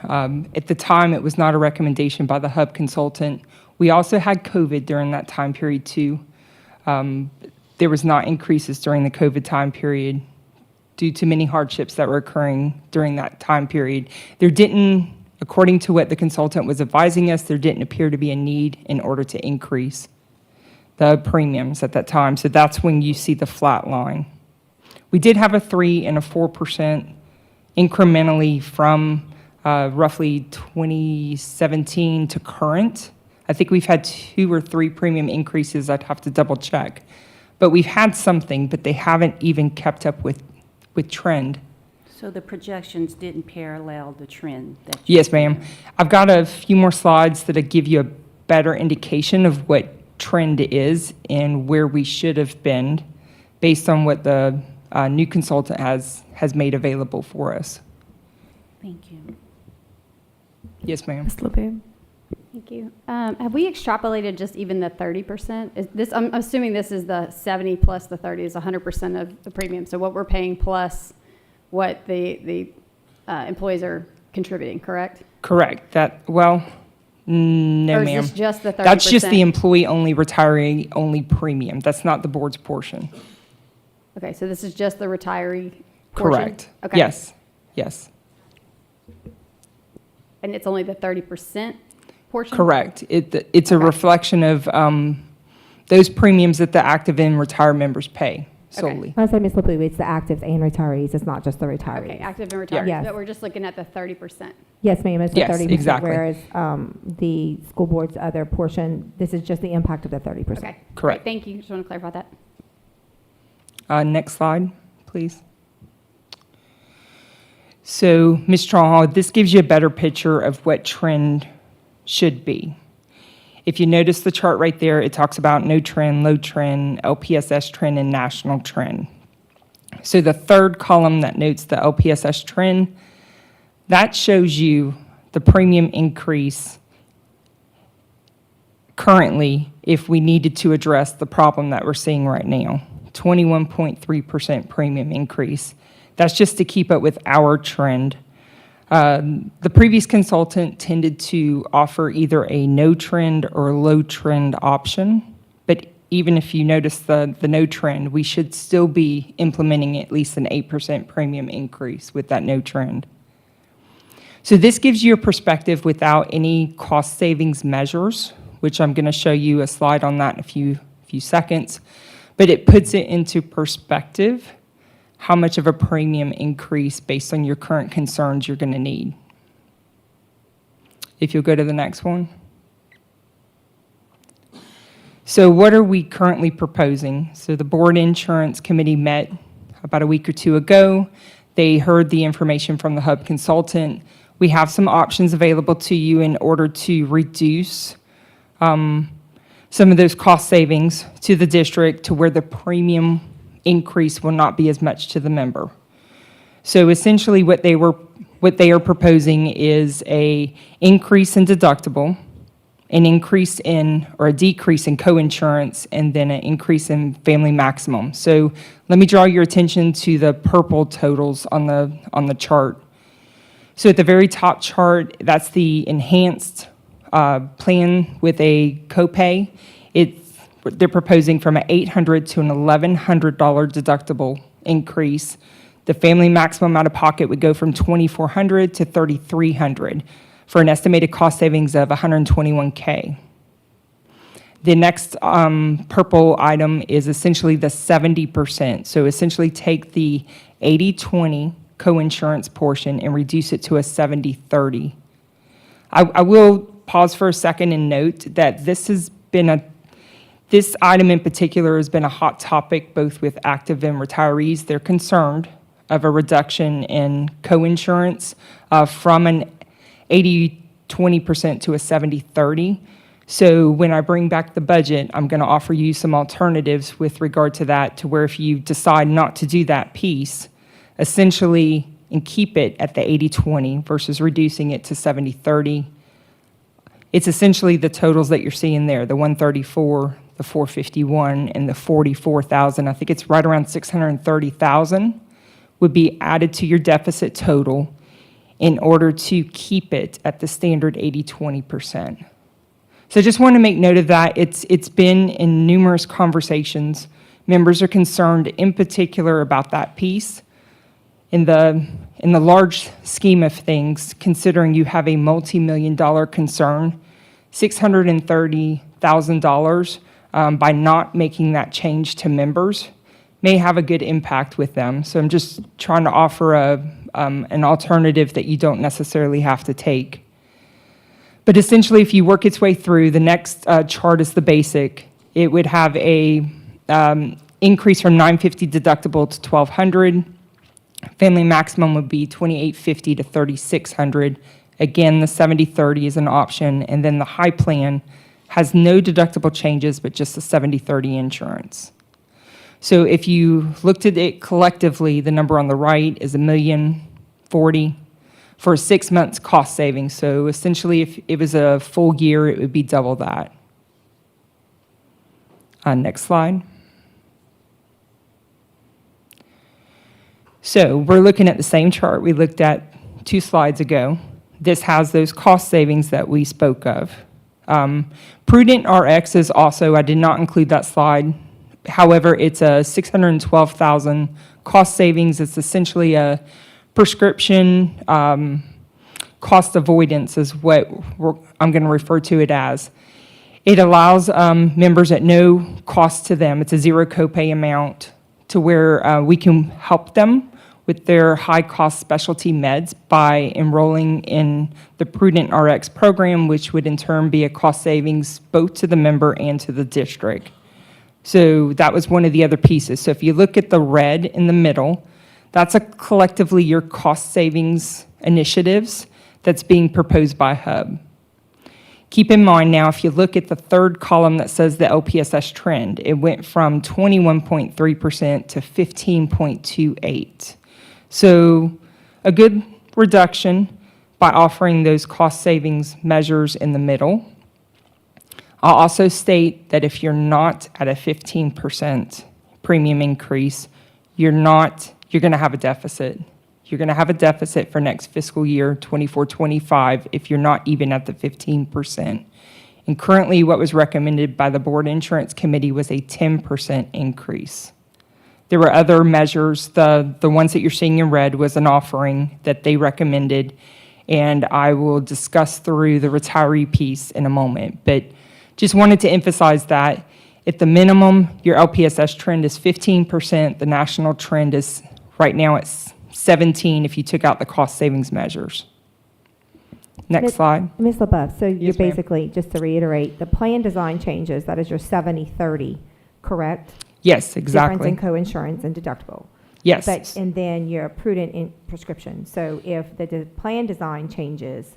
[SPEAKER 8] At the time, it was not a recommendation by the hub consultant. We also had COVID during that time period too. There was not increases during the COVID time period due to many hardships that were occurring during that time period. There didn't, according to what the consultant was advising us, there didn't appear to be a need in order to increase the premiums at that time. So that's when you see the flat line. We did have a 3% and a 4% incrementally from roughly 2017 to current. I think we've had 2 or 3 premium increases. I'd have to double check. But we've had something, but they haven't even kept up with trend.
[SPEAKER 9] So the projections didn't parallel the trend that you
[SPEAKER 8] Yes, ma'am. I've got a few more slides that'll give you a better indication of what trend is and where we should have been based on what the new consultant has made available for us.
[SPEAKER 9] Thank you.
[SPEAKER 8] Yes, ma'am.
[SPEAKER 1] Ms. LeBoux?
[SPEAKER 7] Thank you. Have we extrapolated just even the 30%? Is this, I'm assuming this is the 70 plus the 30 is 100% of the premium. So what we're paying plus what the employees are contributing, correct?
[SPEAKER 8] Correct. No,
[SPEAKER 7] Or is
[SPEAKER 8] ma'am.
[SPEAKER 7] this just the 30%?
[SPEAKER 8] That's just the employee-only, retiree-only premium. That's not the board's portion.
[SPEAKER 7] Okay, so this is just the retiree portion?
[SPEAKER 8] Correct.
[SPEAKER 7] Okay.
[SPEAKER 8] Yes, yes.
[SPEAKER 7] And it's only the 30% portion?
[SPEAKER 8] Correct. It's a
[SPEAKER 7] Okay.
[SPEAKER 8] reflection of those premiums that the active and retired members pay solely.
[SPEAKER 5] I say, Ms. LeBoux, it's the actives and retirees, it's not just the retirees.
[SPEAKER 7] Okay, active and retired.
[SPEAKER 5] Yes.
[SPEAKER 7] But we're just looking at the 30%.
[SPEAKER 5] Yes, ma'am, it's the
[SPEAKER 8] Yes,
[SPEAKER 5] 30%,
[SPEAKER 8] exactly.
[SPEAKER 5] whereas the school board's other portion, this is just the impact of the 30%.
[SPEAKER 7] Okay.
[SPEAKER 8] Correct.
[SPEAKER 7] Great, thank you. Just want to clarify that.
[SPEAKER 8] Next slide, please. So, Ms. Stronghold, this gives you a better picture of what trend should be. If you notice the chart right there, it talks about no trend, low trend, LPSS trend, and national trend. So the third column that notes the LPSS trend, that shows you the premium increase currently if we needed to address the problem that we're seeing right now. 21.3% premium increase. That's just to keep up with our trend. The previous consultant tended to offer either a no trend or low trend option, but even if you notice the no trend, we should still be implementing at least an 8% premium increase with that no trend. So this gives you a perspective without any cost savings measures, which I'm going to show you a slide on that in a few seconds, but it puts it into perspective how much of a premium increase based on your current concerns you're going to need. If you'll go to the next one. So what are we currently proposing? So the Board Insurance Committee met about a week or two ago. They heard the information from the hub consultant. We have some options available to you in order to reduce some of those cost savings to the district to where the premium increase will not be as much to the member. So essentially what they are proposing is a increase in deductible, an increase in, or a decrease in coinsurance, and then an increase in family maximum. So let me draw your attention to the purple totals on the chart. So at the very top chart, that's the enhanced plan with a copay. They're proposing from an $800 to an $1,100 deductible increase. The family maximum out of pocket would go from $2,400 to $3,300 for an estimated cost savings of $121K. The next purple item is essentially the 70%. So essentially take the 80-20 coinsurance portion and reduce it to a 70-30. I will pause for a second and note that this item in particular has been a hot topic both with active and retirees. They're concerned of a reduction in coinsurance from an 80-20% to a 70-30. So when I bring back the budget, I'm going to offer you some alternatives with regard to that, to where if you decide not to do that piece, essentially, and keep it at the 80-20 versus reducing it to 70-30, it's essentially the totals that you're seeing there, the 134, the 451, and the 44,000. I think it's right around 630,000 would be added to your deficit total in order to keep it at the standard 80-20%. So I just want to make note of that. It's been in numerous conversations. Members are concerned in particular about that piece. In the large scheme of things, considering you have a multi-million-dollar concern, $630,000 by not making that change to members may have a good impact with them. So I'm just trying to offer an alternative that you don't necessarily have to take. But essentially, if you work its way through, the next chart is the basic. It would have a increase from $950 deductible to $1,200. Family maximum would be $2,850 to $3,600. Again, the 70-30 is an option, and then the high plan has no deductible changes, but just a 70-30 insurance. So if you looked at it collectively, the number on the right is $1,040,000 for 6 months cost savings. So essentially, if it was a full year, it would be double that. Next slide. So we're looking at the same chart we looked at 2 slides ago. This has those cost savings that we spoke of. Prudent RX is also, I did not include that slide. However, it's a $612,000 cost savings. It's essentially a prescription cost avoidance is what I'm going to refer to it as. It allows members at no cost to them. It's a zero copay amount to where we can help them with their high-cost specialty meds by enrolling in the Prudent RX program, which would in turn be a cost savings both to the member and to the district. So that was one of the other pieces. So if you look at the red in the middle, that's collectively your cost savings initiatives that's being proposed by HUB. Keep in mind now, if you look at the third column that says the LPSS trend, it went from 21.3% to 15.28%. So a good reduction by offering those cost savings measures in the middle. I'll also state that if you're not at a 15% premium increase, you're going to have a deficit. You're going to have a deficit for next fiscal year, 24-25, if you're not even at the 15%. And currently, what was recommended by the Board Insurance Committee was a 10% increase. There were other measures. The ones that you're seeing in red was an offering that they recommended, and I will discuss through the retiree piece in a moment. But just wanted to emphasize that at the minimum, your LPSS trend is 15%. The national trend is right now at 17 if you took out the cost savings measures. Next slide.
[SPEAKER 5] Ms. LaBeouf, so you're
[SPEAKER 8] Yes, ma'am.
[SPEAKER 5] basically, just to reiterate, the plan design changes, that is your 70-30, correct?
[SPEAKER 8] Yes,
[SPEAKER 5] Difference
[SPEAKER 8] exactly.
[SPEAKER 5] in co-insurance and deductible.
[SPEAKER 8] Yes.
[SPEAKER 5] But, and then your prudent in prescription. So if the plan design changes,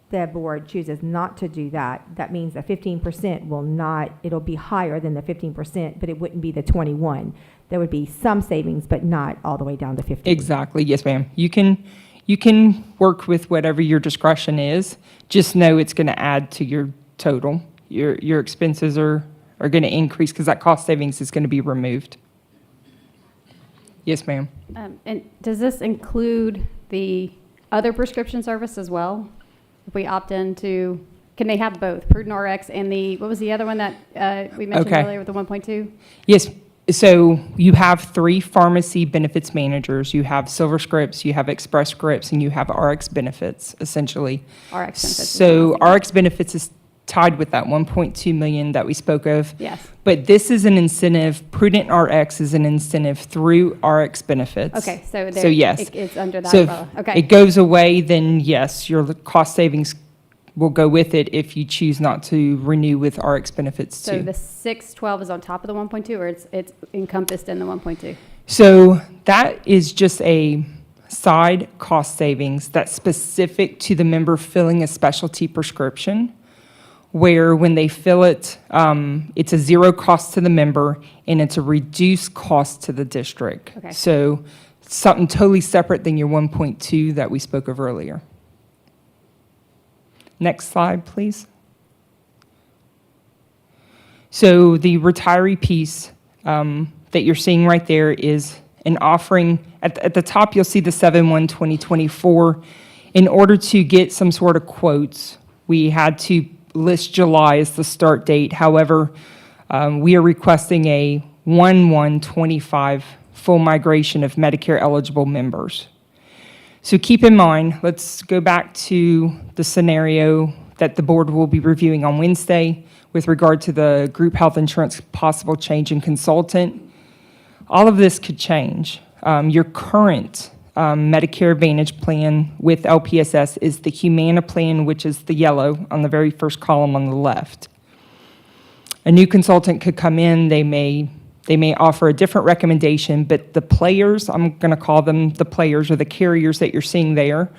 [SPEAKER 5] the board chooses not to do that, that means the 15% will not, it'll be higher than the 15%, but it wouldn't be the 21. There would be some savings, but not all the way down to 15.
[SPEAKER 8] Exactly. Yes, ma'am. You can work with whatever your discretion is. Just know it's going to add to your total. Your expenses are going to increase because that cost savings is going to be removed. Yes, ma'am.
[SPEAKER 7] And does this include the other prescription service as well? If we opt into, can they have both, Prudent RX and what was the other one that we mentioned
[SPEAKER 8] Okay.
[SPEAKER 7] earlier with the 1.2?
[SPEAKER 8] Yes. So you have 3 pharmacy benefits managers. You have Silver Scripts, you have Express Scripts, and you have RX Benefits, essentially.
[SPEAKER 7] RX benefits. is
[SPEAKER 8] So
[SPEAKER 7] what I was
[SPEAKER 8] RX Benefits is tied with that 1.2 million that we spoke of.
[SPEAKER 7] thinking. Yes.
[SPEAKER 8] But this is an incentive. Prudent RX is an incentive through RX Benefits.
[SPEAKER 7] Okay, so
[SPEAKER 8] So yes.
[SPEAKER 7] it's under that
[SPEAKER 8] So if
[SPEAKER 7] umbrella. Okay.
[SPEAKER 8] it goes away, then yes, your cost savings will go with it if you choose not to renew with RX Benefits
[SPEAKER 7] So
[SPEAKER 8] too.
[SPEAKER 7] the 612 is on top of the 1.2, or it's encompassed in the 1.2?
[SPEAKER 8] So that is just a side cost savings that's specific to the member filling a specialty prescription, where when they fill it, it's a zero cost to the member and it's a reduced cost to the district.
[SPEAKER 7] Okay.
[SPEAKER 8] So something totally separate than your 1.2 that we spoke of earlier. Next slide, please. So the retiree piece that you're seeing right there is an offering. At the top, you'll see the 7/1/2024. In order to get some sort of quotes, we had to list July as the start date. However, we are requesting a 1/1/25 full migration of Medicare eligible members. So keep in mind, let's go back to the scenario that the board will be reviewing on Wednesday with regard to the group health insurance possible change in consultant. All of this could change. Your current Medicare Advantage plan with LPSS is the Humana plan, which is the yellow on the very first column on the left. A new consultant could come in, they may offer a different recommendation, but the players, I'm going to call them the players or the carriers that you're seeing there,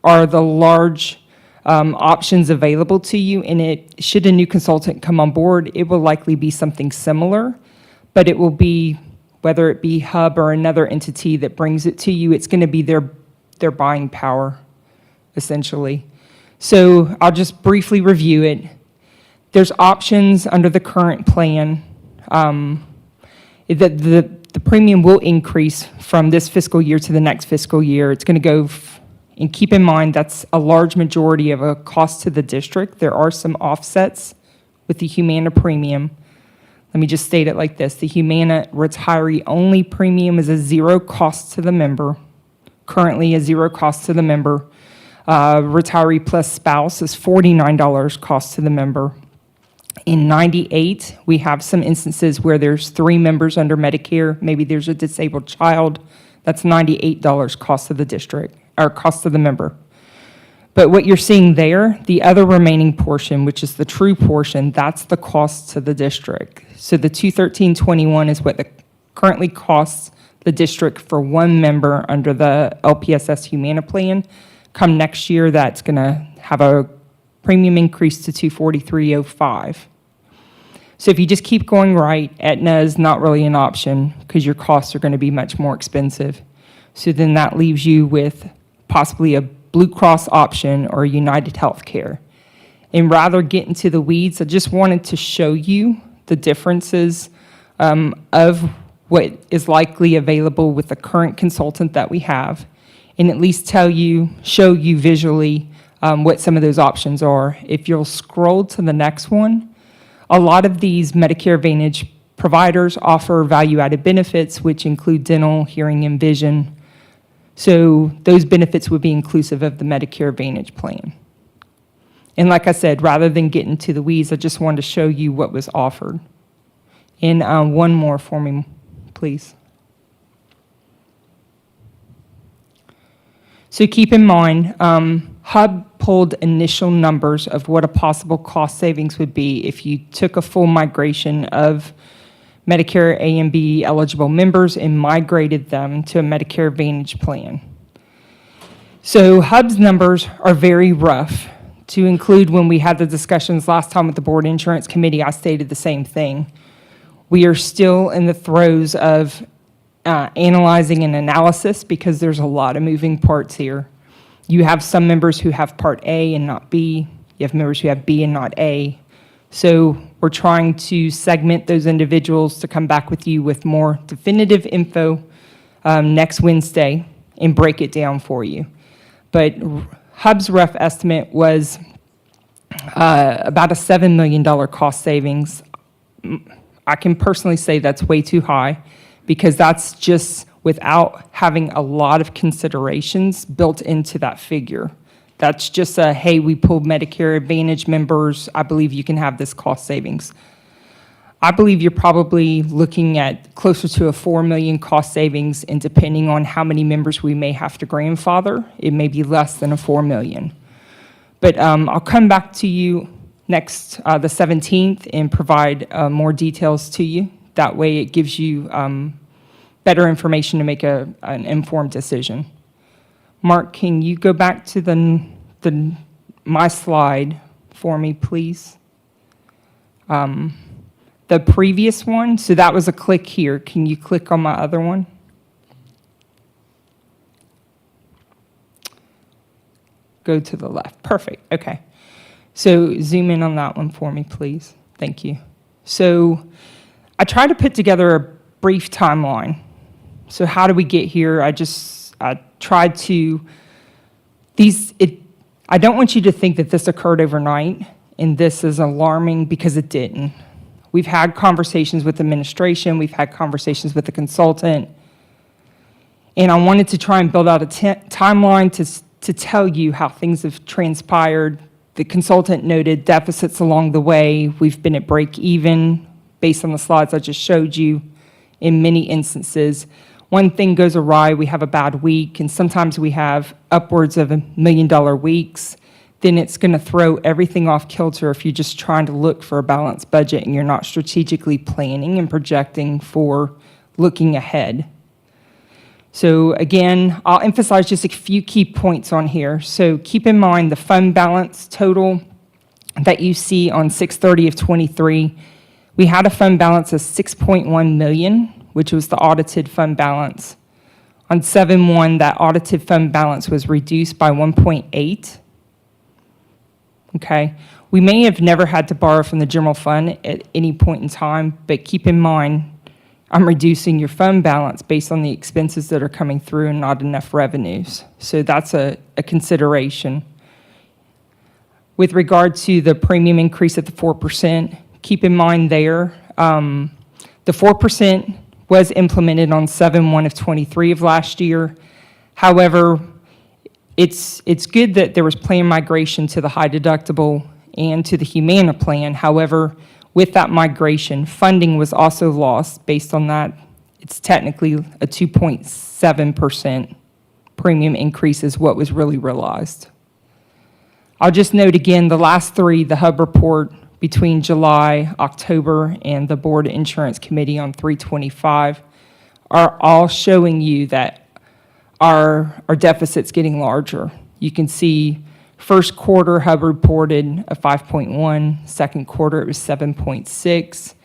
[SPEAKER 8] are the large options available to you. And should a new consultant come on board, it will likely be something similar, but it will be, whether it be Hub or another entity that brings it to you, it's going to be their buying power, essentially. So I'll just briefly review it. There's options under the current plan. The premium will increase from this fiscal year to the next fiscal year. It's going to go, and keep in mind, that's a large majority of a cost to the district. There are some offsets with the Humana premium. Let me just state it like this. The Humana retiree-only premium is a zero cost to the member, currently a zero cost to the member. Retiree plus spouse is $49 cost to the member. In 98, we have some instances where there's 3 members under Medicare. Maybe there's a disabled child. That's $98 cost to the district, or cost to the member. But what you're seeing there, the other remaining portion, which is the true portion, that's the cost to the district. So the $213.21 is what currently costs the district for 1 member under the LPSS Humana plan. Come next year, that's going to have a premium increase to $243.05. So if you just keep going right, Aetna is not really an option because your costs are going to be much more expensive. So then that leaves you with possibly a Blue Cross option or United Healthcare. And rather get into the weeds, I just wanted to show you the differences of what is likely available with the current consultant that we have, and at least show you visually what some of those options are. If you'll scroll to the next one, a lot of these Medicare Advantage providers offer value-added benefits, which include dental, hearing, and vision. So those benefits would be inclusive of the Medicare Advantage plan. And like I said, rather than get into the weeds, I just wanted to show you what was offered. And one more for me, please. So keep in mind, HUB pulled initial numbers of what a possible cost savings would be if you took a full migration of Medicare A and B eligible members and migrated them to a Medicare Advantage plan. So HUB's numbers are very rough. To include, when we had the discussions last time with the Board Insurance Committee, I stated the same thing. We are still in the throes of analyzing an analysis because there's a lot of moving parts here. You have some members who have Part A and not B. You have members who have B and not A. So we're trying to segment those individuals to come back with you with more definitive info next Wednesday and break it down for you. But HUB's rough estimate was about a $7 million cost savings. I can personally say that's way too high because that's just without having a lot of considerations built into that figure. That's just a, hey, we pulled Medicare Advantage members, I believe you can have this cost savings. I believe you're probably looking at closer to a $4 million cost savings, and depending on how many members we may have to grandfather, it may be less than a $4 million. But I'll come back to you next, the 17th, and provide more details to you. That way it gives you better information to make an informed decision. Mark, can you go back to my slide for me, please? The previous one, so that was a click here. Can you click on my other one? Go to the left. Perfect. Okay. So zoom in on that one for me, please. Thank you. So I tried to put together a brief timeline. So how did we get here? I tried to, I don't want you to think that this occurred overnight and this is alarming, because it didn't. We've had conversations with administration, we've had conversations with the consultant, and I wanted to try and build out a timeline to tell you how things have transpired. The consultant noted deficits along the way. We've been at break even based on the slides I just showed you in many instances. One thing goes awry, we have a bad week, and sometimes we have upwards of $1 million weeks. Then it's going to throw everything off kilter if you're just trying to look for a balanced budget and you're not strategically planning and projecting for looking ahead. So again, I'll emphasize just a few key points on here. So keep in mind the fund balance total that you see on 6/30 of 23. We had a fund balance of $6.1 million, which was the audited fund balance. On 7/1, that audited fund balance was reduced by 1.8. Okay, we may have never had to borrow from the general fund at any point in time, but keep in mind, I'm reducing your fund balance based on the expenses that are coming through and not enough revenues. So that's a consideration. With regard to the premium increase at the 4%, keep in mind there, the 4% was implemented on 7/1 of 23 of last year. However, it's good that there was plan migration to the high deductible and to the Humana plan. However, with that migration, funding was also lost. Based on that, it's technically a 2.7% premium increase is what was really realized. I'll just note again, the last three, the HUB report between July, October, and the Board Insurance Committee on 3/25 are all showing you that our deficit's getting larger. You can see first quarter HUB reported a 5.1, second quarter it was 7.6,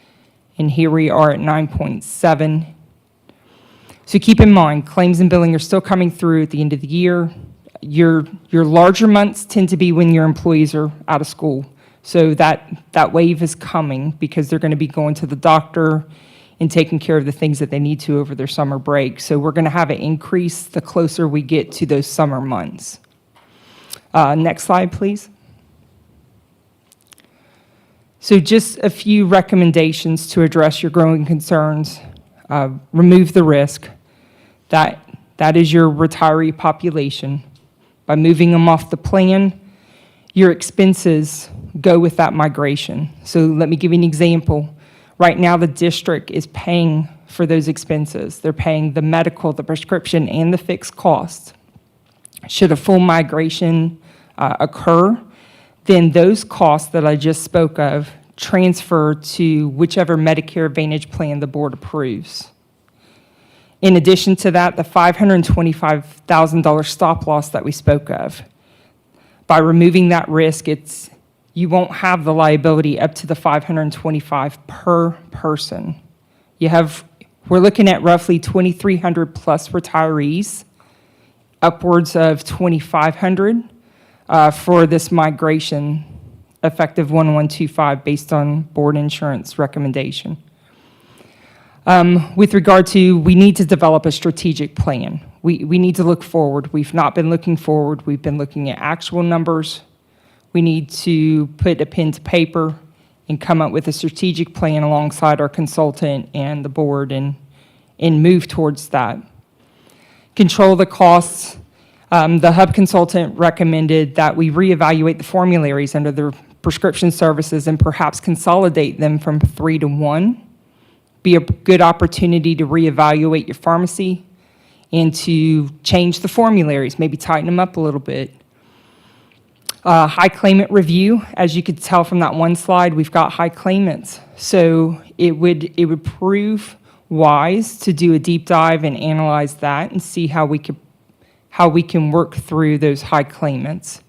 [SPEAKER 8] and here we are at 9.7. So keep in mind, claims and billing are still coming through at the end of the year. Your larger months tend to be when your employees are out of school. So that wave is coming because they're going to be going to the doctor and taking care of the things that they need to over their summer break. So we're going to have an increase the closer we get to those summer months. Next slide, please. So just a few recommendations to address your growing concerns. Remove the risk. That is your retiree population. By moving them off the plan, your expenses go with that migration. So let me give you an example. Right now, the district is paying for those expenses. They're paying the medical, the prescription, and the fixed costs. Should a full migration occur, then those costs that I just spoke of transfer to whichever Medicare Advantage plan the board approves. In addition to that, the $525,000 stop loss that we spoke of. By removing that risk, you won't have the liability up to the $525 per person. We're looking at roughly 2,300 plus retirees, upwards of 2,500 for this migration effective 1/1/25 based on board insurance recommendation. With regard to, we need to develop a strategic plan. We need to look forward. We've not been looking forward. We've been looking at actual numbers. We need to put a pen to paper and come up with a strategic plan alongside our consultant and the board and move towards that. Control the costs. The hub consultant recommended that we reevaluate the formularies under the prescription services and perhaps consolidate them from 3 to 1. Be a good opportunity to reevaluate your pharmacy and to change the formularies, maybe tighten them up a little bit. High claimant review, as you could tell from that one slide, we've got high claimants. So it would prove wise to do a deep dive and analyze that and see how we can work through those high claimants.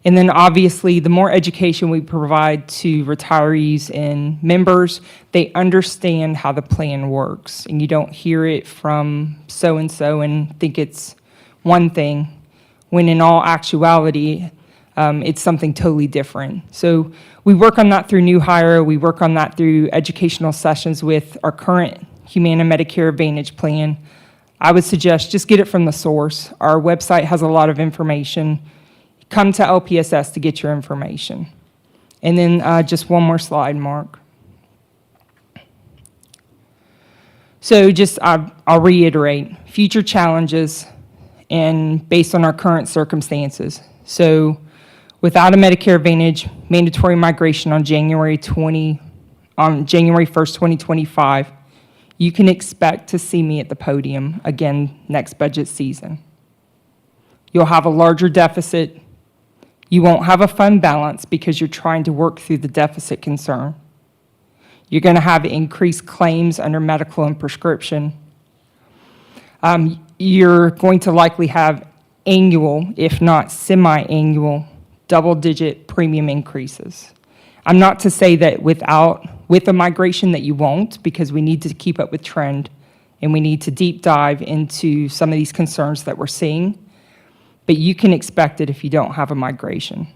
[SPEAKER 8] And then obviously, the more education we provide to retirees and members, they understand how the plan works. And you don't hear it from so-and-so and think it's one thing, when in all actuality, it's something totally different. So we work on that through new hire. We work on that through educational sessions with our current Humana Medicare Advantage plan. I would suggest just get it from the source. Our website has a lot of information. Come to LPSS to get your information. And then just one more slide, Mark. So just, I'll reiterate, future challenges and based on our current circumstances. So without a Medicare Advantage mandatory migration on January 1st, 2025, you can expect to see me at the podium again next budget season. You'll have a larger deficit. You won't have a fund balance because you're trying to work through the deficit concern. You're going to have increased claims under medical and prescription. You're going to likely have annual, if not semi-annual, double-digit premium increases. I'm not to say that with a migration that you won't, because we need to keep up with trend and we need to deep dive into some of these concerns that we're seeing. But you can expect it if you don't have a migration.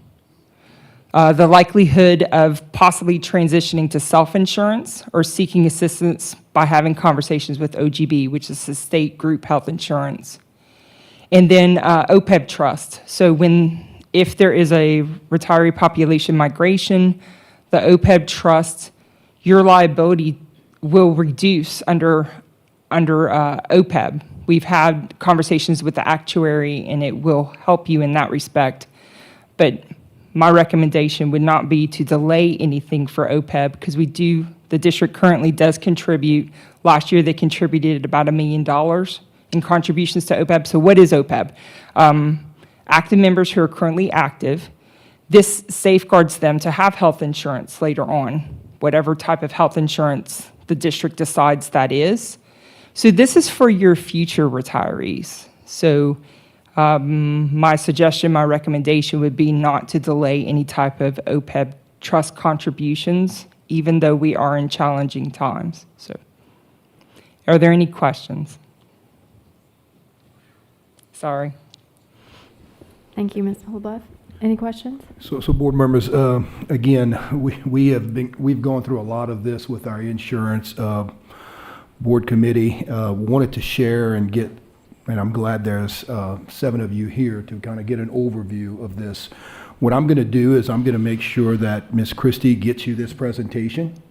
[SPEAKER 8] The likelihood of possibly transitioning to self-insurance or seeking assistance by having conversations with OGB, which is the state group health insurance. And then OPEB trust. So if there is a retiree population migration, the OPEB trust, your liability will reduce under OPEB. We've had conversations with the actuary, and it will help you in that respect. But my recommendation would not be to delay anything for OPEB, because the district currently does contribute. Last year, they contributed about $1 million in contributions to OPEB. So what is OPEB? Active members who are currently active. This safeguards them to have health insurance later on, whatever type of health insurance the district decides that is. So this is for your future retirees. So my suggestion, my recommendation would be not to delay any type of OPEB trust contributions, even though we are in challenging times. So are there any questions? Sorry.
[SPEAKER 1] Thank you, Ms. LeBeouf. Any questions?
[SPEAKER 2] So board members, again, we've gone through a lot of this with our insurance. board committee wanted to share and get, and I'm glad there's 7 of you here to kind of get an overview of this. What I'm going to do is I'm going to make sure that Ms. Christie gets you this presentation,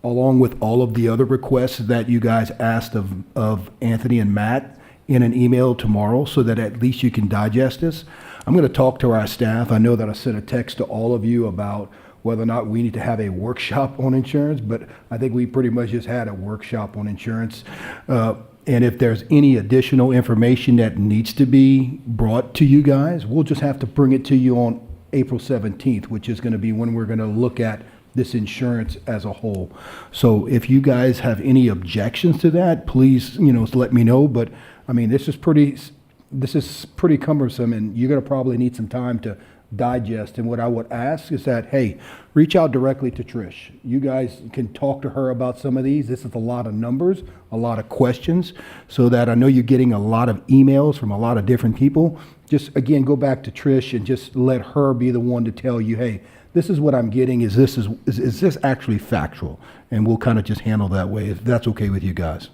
[SPEAKER 2] along with all of the other requests that you guys asked of Anthony and Matt in an email tomorrow, so that at least you can digest this. I'm going to talk to our staff. I know that I sent a text to all of you about whether or not we need to have a workshop on insurance, but I think we pretty much just had a workshop on insurance. And if there's any additional information that needs to be brought to you guys, we'll just have to bring it to you on April 17th, which is going to be when we're going to look at this insurance as a whole. So if you guys have any objections to that, please, let me know. But I mean, this is pretty cumbersome, and you're going to probably need some time to digest. And what I would ask is that, hey, reach out directly to Trish. You guys can talk to her about some of these. This is a lot of numbers, a lot of questions, so that I know you're getting a lot of emails from a lot of different people. Just, again, go back to Trish and just let her be the one to tell you, hey, this is what I'm getting. Is this actually factual? And we'll kind of just handle that way, if that's okay with you guys.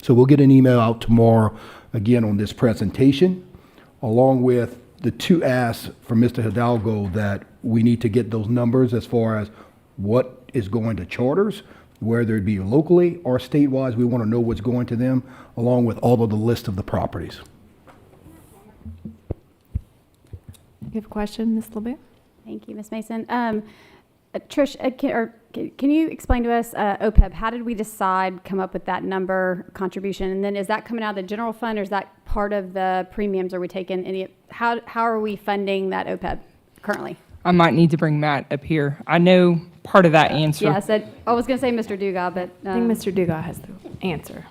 [SPEAKER 2] So we'll get an email out tomorrow, again, on this presentation, along with the 2 asks from Mr. Hidalgo that we need to get those numbers as far as what is going to charters, whether it be locally or statewide. We want to know what's going to them, along with all of the list of the properties.
[SPEAKER 1] You have a question, Ms. LeBeau?
[SPEAKER 7] Thank you, Ms. Mason. Trish, can you explain to us, OPEB, how did we come up with that number contribution? And then is that coming out of the general fund, or is that part of the premiums? Are we taking how are we funding that OPEB currently?
[SPEAKER 8] I might need to bring Matt up here. I know part of that answer.
[SPEAKER 7] Yes, I was going to say Mr. Dugas, but.
[SPEAKER 1] I think Mr. Dugas has the answer.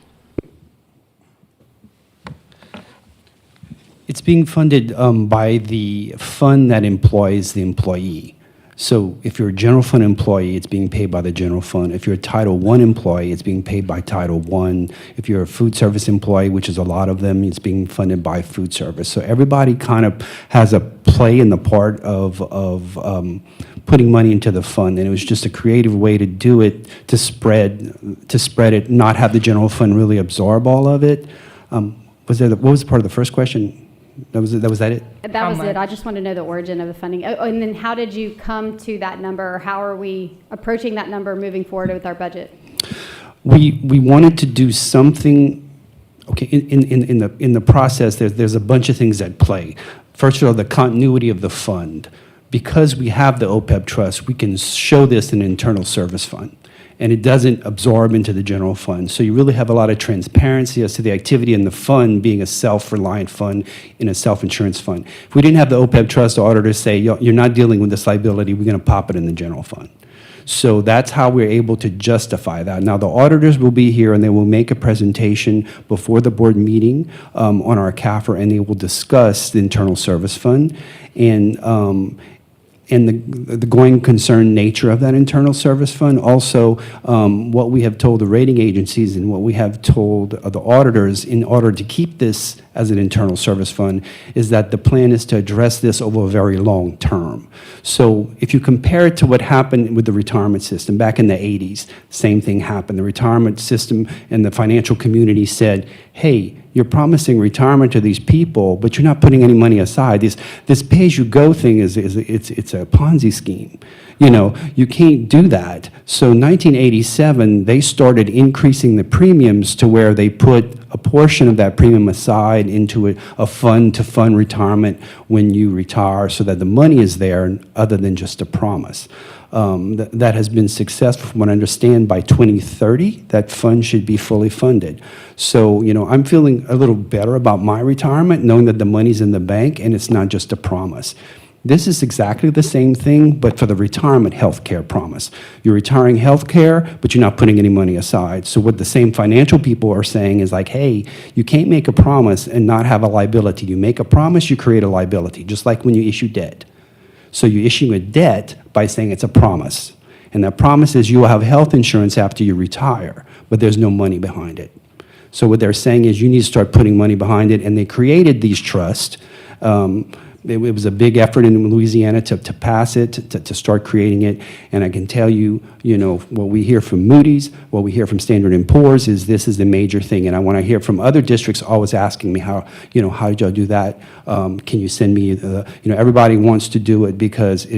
[SPEAKER 3] It's being funded by the fund that employs the employee. So if you're a general fund employee, it's being paid by the general fund. If you're a Title I employee, it's being paid by Title I. If you're a food service employee, which is a lot of them, it's being funded by food service. So everybody kind of has a play in the part of putting money into the fund, and it was just a creative way to do it, to spread it, not have the general fund really absorb all of it. What was part of the first question? That was it?
[SPEAKER 7] That was it.
[SPEAKER 8] much?
[SPEAKER 7] I just want to know the origin of the funding. Oh, and then how did you come to that number? Or how are we approaching that number moving forward with our budget?
[SPEAKER 3] We wanted to do something. Okay, in the process, there's a bunch of things at play. First of all, the continuity of the fund. Because we have the OPEB trust, we can show this in an internal service fund, and it doesn't absorb into the general fund. So you really have a lot of transparency as to the activity in the fund being a self-reliant fund in a self-insurance fund. If we didn't have the OPEB trust, the auditors say, you're not dealing with this liability, we're going to pop it in the general fund. So that's how we're able to justify that. Now, the auditors will be here, and they will make a presentation before the board meeting on our CAFR, and they will discuss the internal service fund and the going concern nature of that internal service fund. Also, what we have told the rating agencies and what we have told the auditors in order to keep this as an internal service fund is that the plan is to address this over a very long term. So if you compare it to what happened with the retirement system back in the 80s, same thing happened. The retirement system and the financial community said, hey, you're promising retirement to these people, but you're not putting any money aside. This pay-as-you-go thing it's a Ponzi scheme. You can't do that. So 1987, they started increasing the premiums to where they put a portion of that premium aside into a fund to fund retirement when you retire, so that the money is there other than just a promise. That has been successful. From what I understand, by 2030, that fund should be fully funded. So, I'm feeling a little better about my retirement, knowing that the money's in the bank and it's not just a promise. This is exactly the same thing, but for the retirement health care promise. You're retiring health care, but you're not putting any money aside. So what the same financial people are saying is like, hey, you can't make a promise and not have a liability. You make a promise, you create a liability, just like when you issue debt. So you issue a debt by saying it's a promise. And that promise is you will have health insurance after you retire, but there's no money behind it. So what they're saying is you need to start putting money behind it, and they created these trusts It was a big effort in Louisiana to pass it, to start creating it. And I can tell you, what we hear from Moody's, what we hear from Standard & Poor's is this is the major thing. And I want to hear from other districts always asking me how did y'all do that? Can you send me everybody wants to do it because it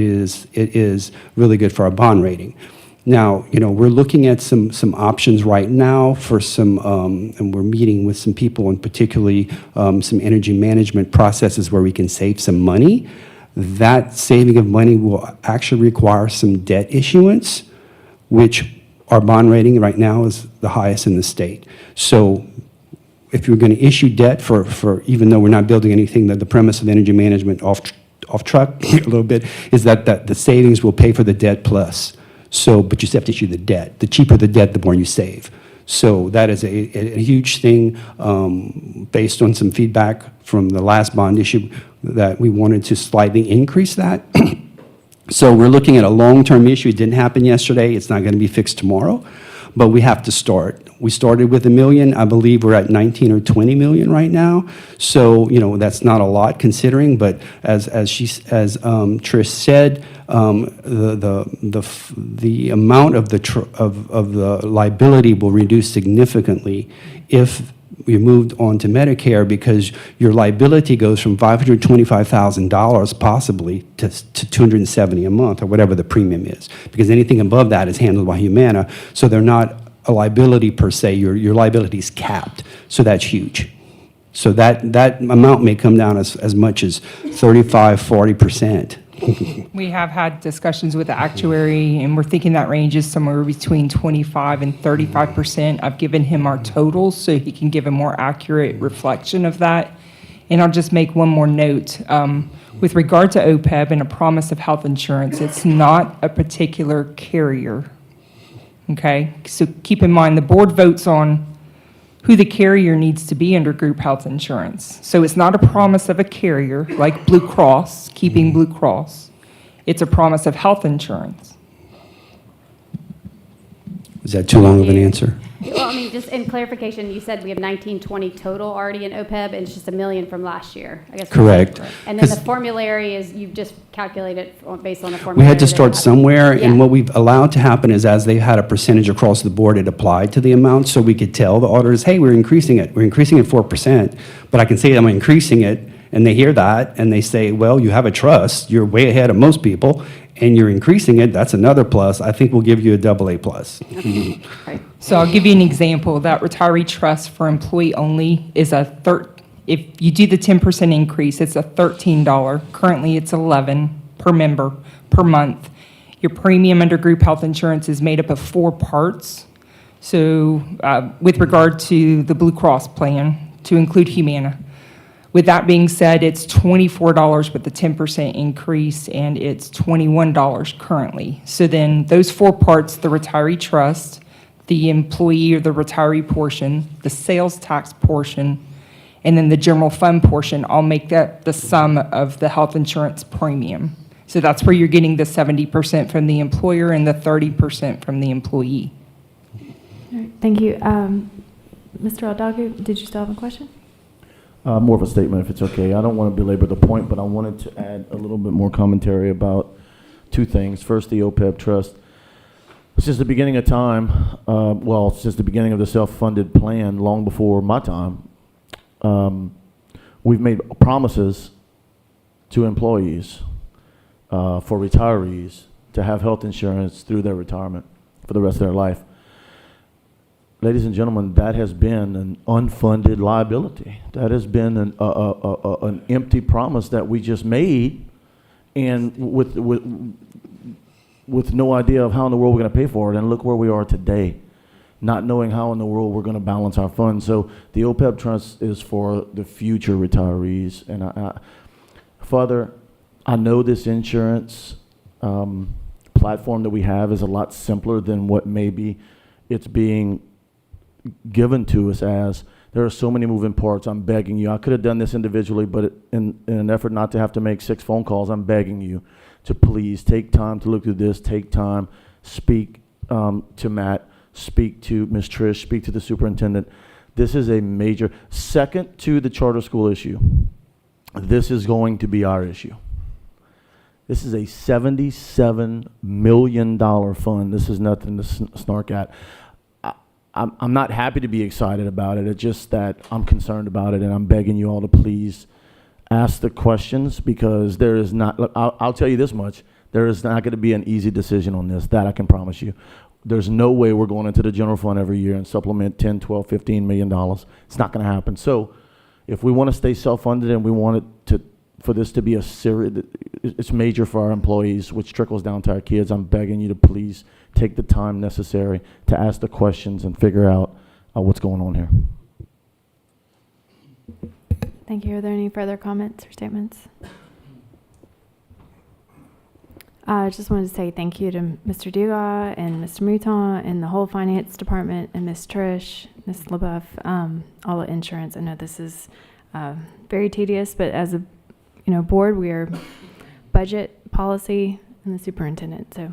[SPEAKER 3] is really good for our bond rating. Now, we're looking at some options right now for some, and we're meeting with some people, and particularly some energy management processes where we can save some money. That saving of money will actually require some debt issuance, which our bond rating right now is the highest in the state. So if you're going to issue debt for even though we're not building anything, that the premise of energy management off track a little bit is that the savings will pay for the debt plus. So, but you still have to issue the debt. The cheaper the debt, the more you save. So that is a huge thing based on some feedback from the last bond issue that we wanted to slightly increase that. So we're looking at a long-term issue. It didn't happen yesterday. It's not going to be fixed tomorrow, but we have to start. We started with $1 million. I believe we're at 19 or 20 million right now. So, that's not a lot considering, but as Trish said, the amount of the liability will reduce significantly if we moved on to Medicare, because your liability goes from $525,000 possibly to $270 a month, or whatever the premium is, because anything above that is handled by Humana. So they're not a liability per se. Your liability is capped. So that's huge. So that amount may come down as much as 35–40%.
[SPEAKER 8] We have had discussions with the actuary, and we're thinking that range is somewhere between 25 and 35%. I've given him our totals so he can give a more accurate reflection of that. And I'll just make one more note. With regard to OPEB and a promise of health insurance, it's not a particular carrier. Okay? So keep in mind, the board votes on who the carrier needs to be under group health insurance. So it's not a promise of a carrier like Blue Cross, keeping Blue Cross. It's a promise of health insurance.
[SPEAKER 3] Is that too long of an answer?
[SPEAKER 7] Well, I mean, just in clarification, you said we have 1920 total already in OPEB, and it's just $1 million from last year, I guess.
[SPEAKER 3] Correct.
[SPEAKER 7] And then the
[SPEAKER 3] 'Cause
[SPEAKER 7] formulary is, you've just calculated based on the
[SPEAKER 3] we
[SPEAKER 7] formulary.
[SPEAKER 3] had to start somewhere,
[SPEAKER 7] Yeah.
[SPEAKER 3] and what we've allowed to happen is as they had a percentage across the board, it applied to the amount, so we could tell the auditors, hey, we're increasing it 4%, but I can say I'm increasing it, and they hear that, and they say, well, you have a trust, you're way ahead of most people, and you're increasing it, that's another plus. I think we'll give you a AA plus.
[SPEAKER 7] Right.
[SPEAKER 8] So I'll give you an example. That retiree trust for employee only is if you do the 10% increase, it's a $13. Currently, it's $11 per member per month. Your premium under group health insurance is made up of 4 parts. So with regard to the Blue Cross plan, to include Humana. With that being said, it's $24 with the 10% increase, and it's $21 currently. So then those 4 parts, the retiree trust, the employee or the retiree portion, the sales tax portion, and then the general fund portion, all make that the sum of the health insurance premium. So that's where you're getting the 70% from the employer and the 30% from the employee.
[SPEAKER 1] All right, thank you. Mr. Aldagu, did you still have a question?
[SPEAKER 4] More of a statement, if it's okay. I don't want to belabor the point, but I wanted to add a little bit more commentary about 2 things. First, the OPEB trust. Since the beginning of time, since the beginning of the self-funded plan, long before my time, we've made promises to employees, for retirees, to have health insurance through their retirement for the rest of their life. Ladies and gentlemen, that has been an unfunded liability. That has been an empty promise that we just made, and with no idea of how in the world we're going to pay for it. And look where we are today, not knowing how in the world we're going to balance our funds. So the OPEB trust is for the future retirees. And Father, I know this insurance platform that we have is a lot simpler than what maybe it's being given to us as. There are so many moving parts. I'm begging you. I could have done this individually, but in an effort not to have to make 6 phone calls, I'm begging you to please take time to look through this, take time, speak to Matt, speak to Ms. Trish, speak to the superintendent. This is a major, second to the charter school issue, this is going to be our issue. This is a $77 million fund. This is nothing to snark at. I'm not happy to be excited about it. It's just that I'm concerned about it, and I'm begging you all to please ask the questions, because there is not, look, I'll tell you this much, there is not going to be an easy decision on this. That I can promise you. There's no way we're going into the general fund every year and supplement 10, 12, $15 million. It's not going to happen. So if we want to stay self-funded and we want it to, for this to be a serious, it's major for our employees, which trickles down to our kids, I'm begging you to please take the time necessary to ask the questions and figure out what's going on here.
[SPEAKER 1] Thank you. Are there any further comments or statements? I just wanted to say thank you to Mr. Dugas and Mr. Mouton and the whole finance department and Ms. Trish, Ms. LaBeouf, all the insurance. I know this is very tedious, but as a board, we are budget, policy, and the superintendent. So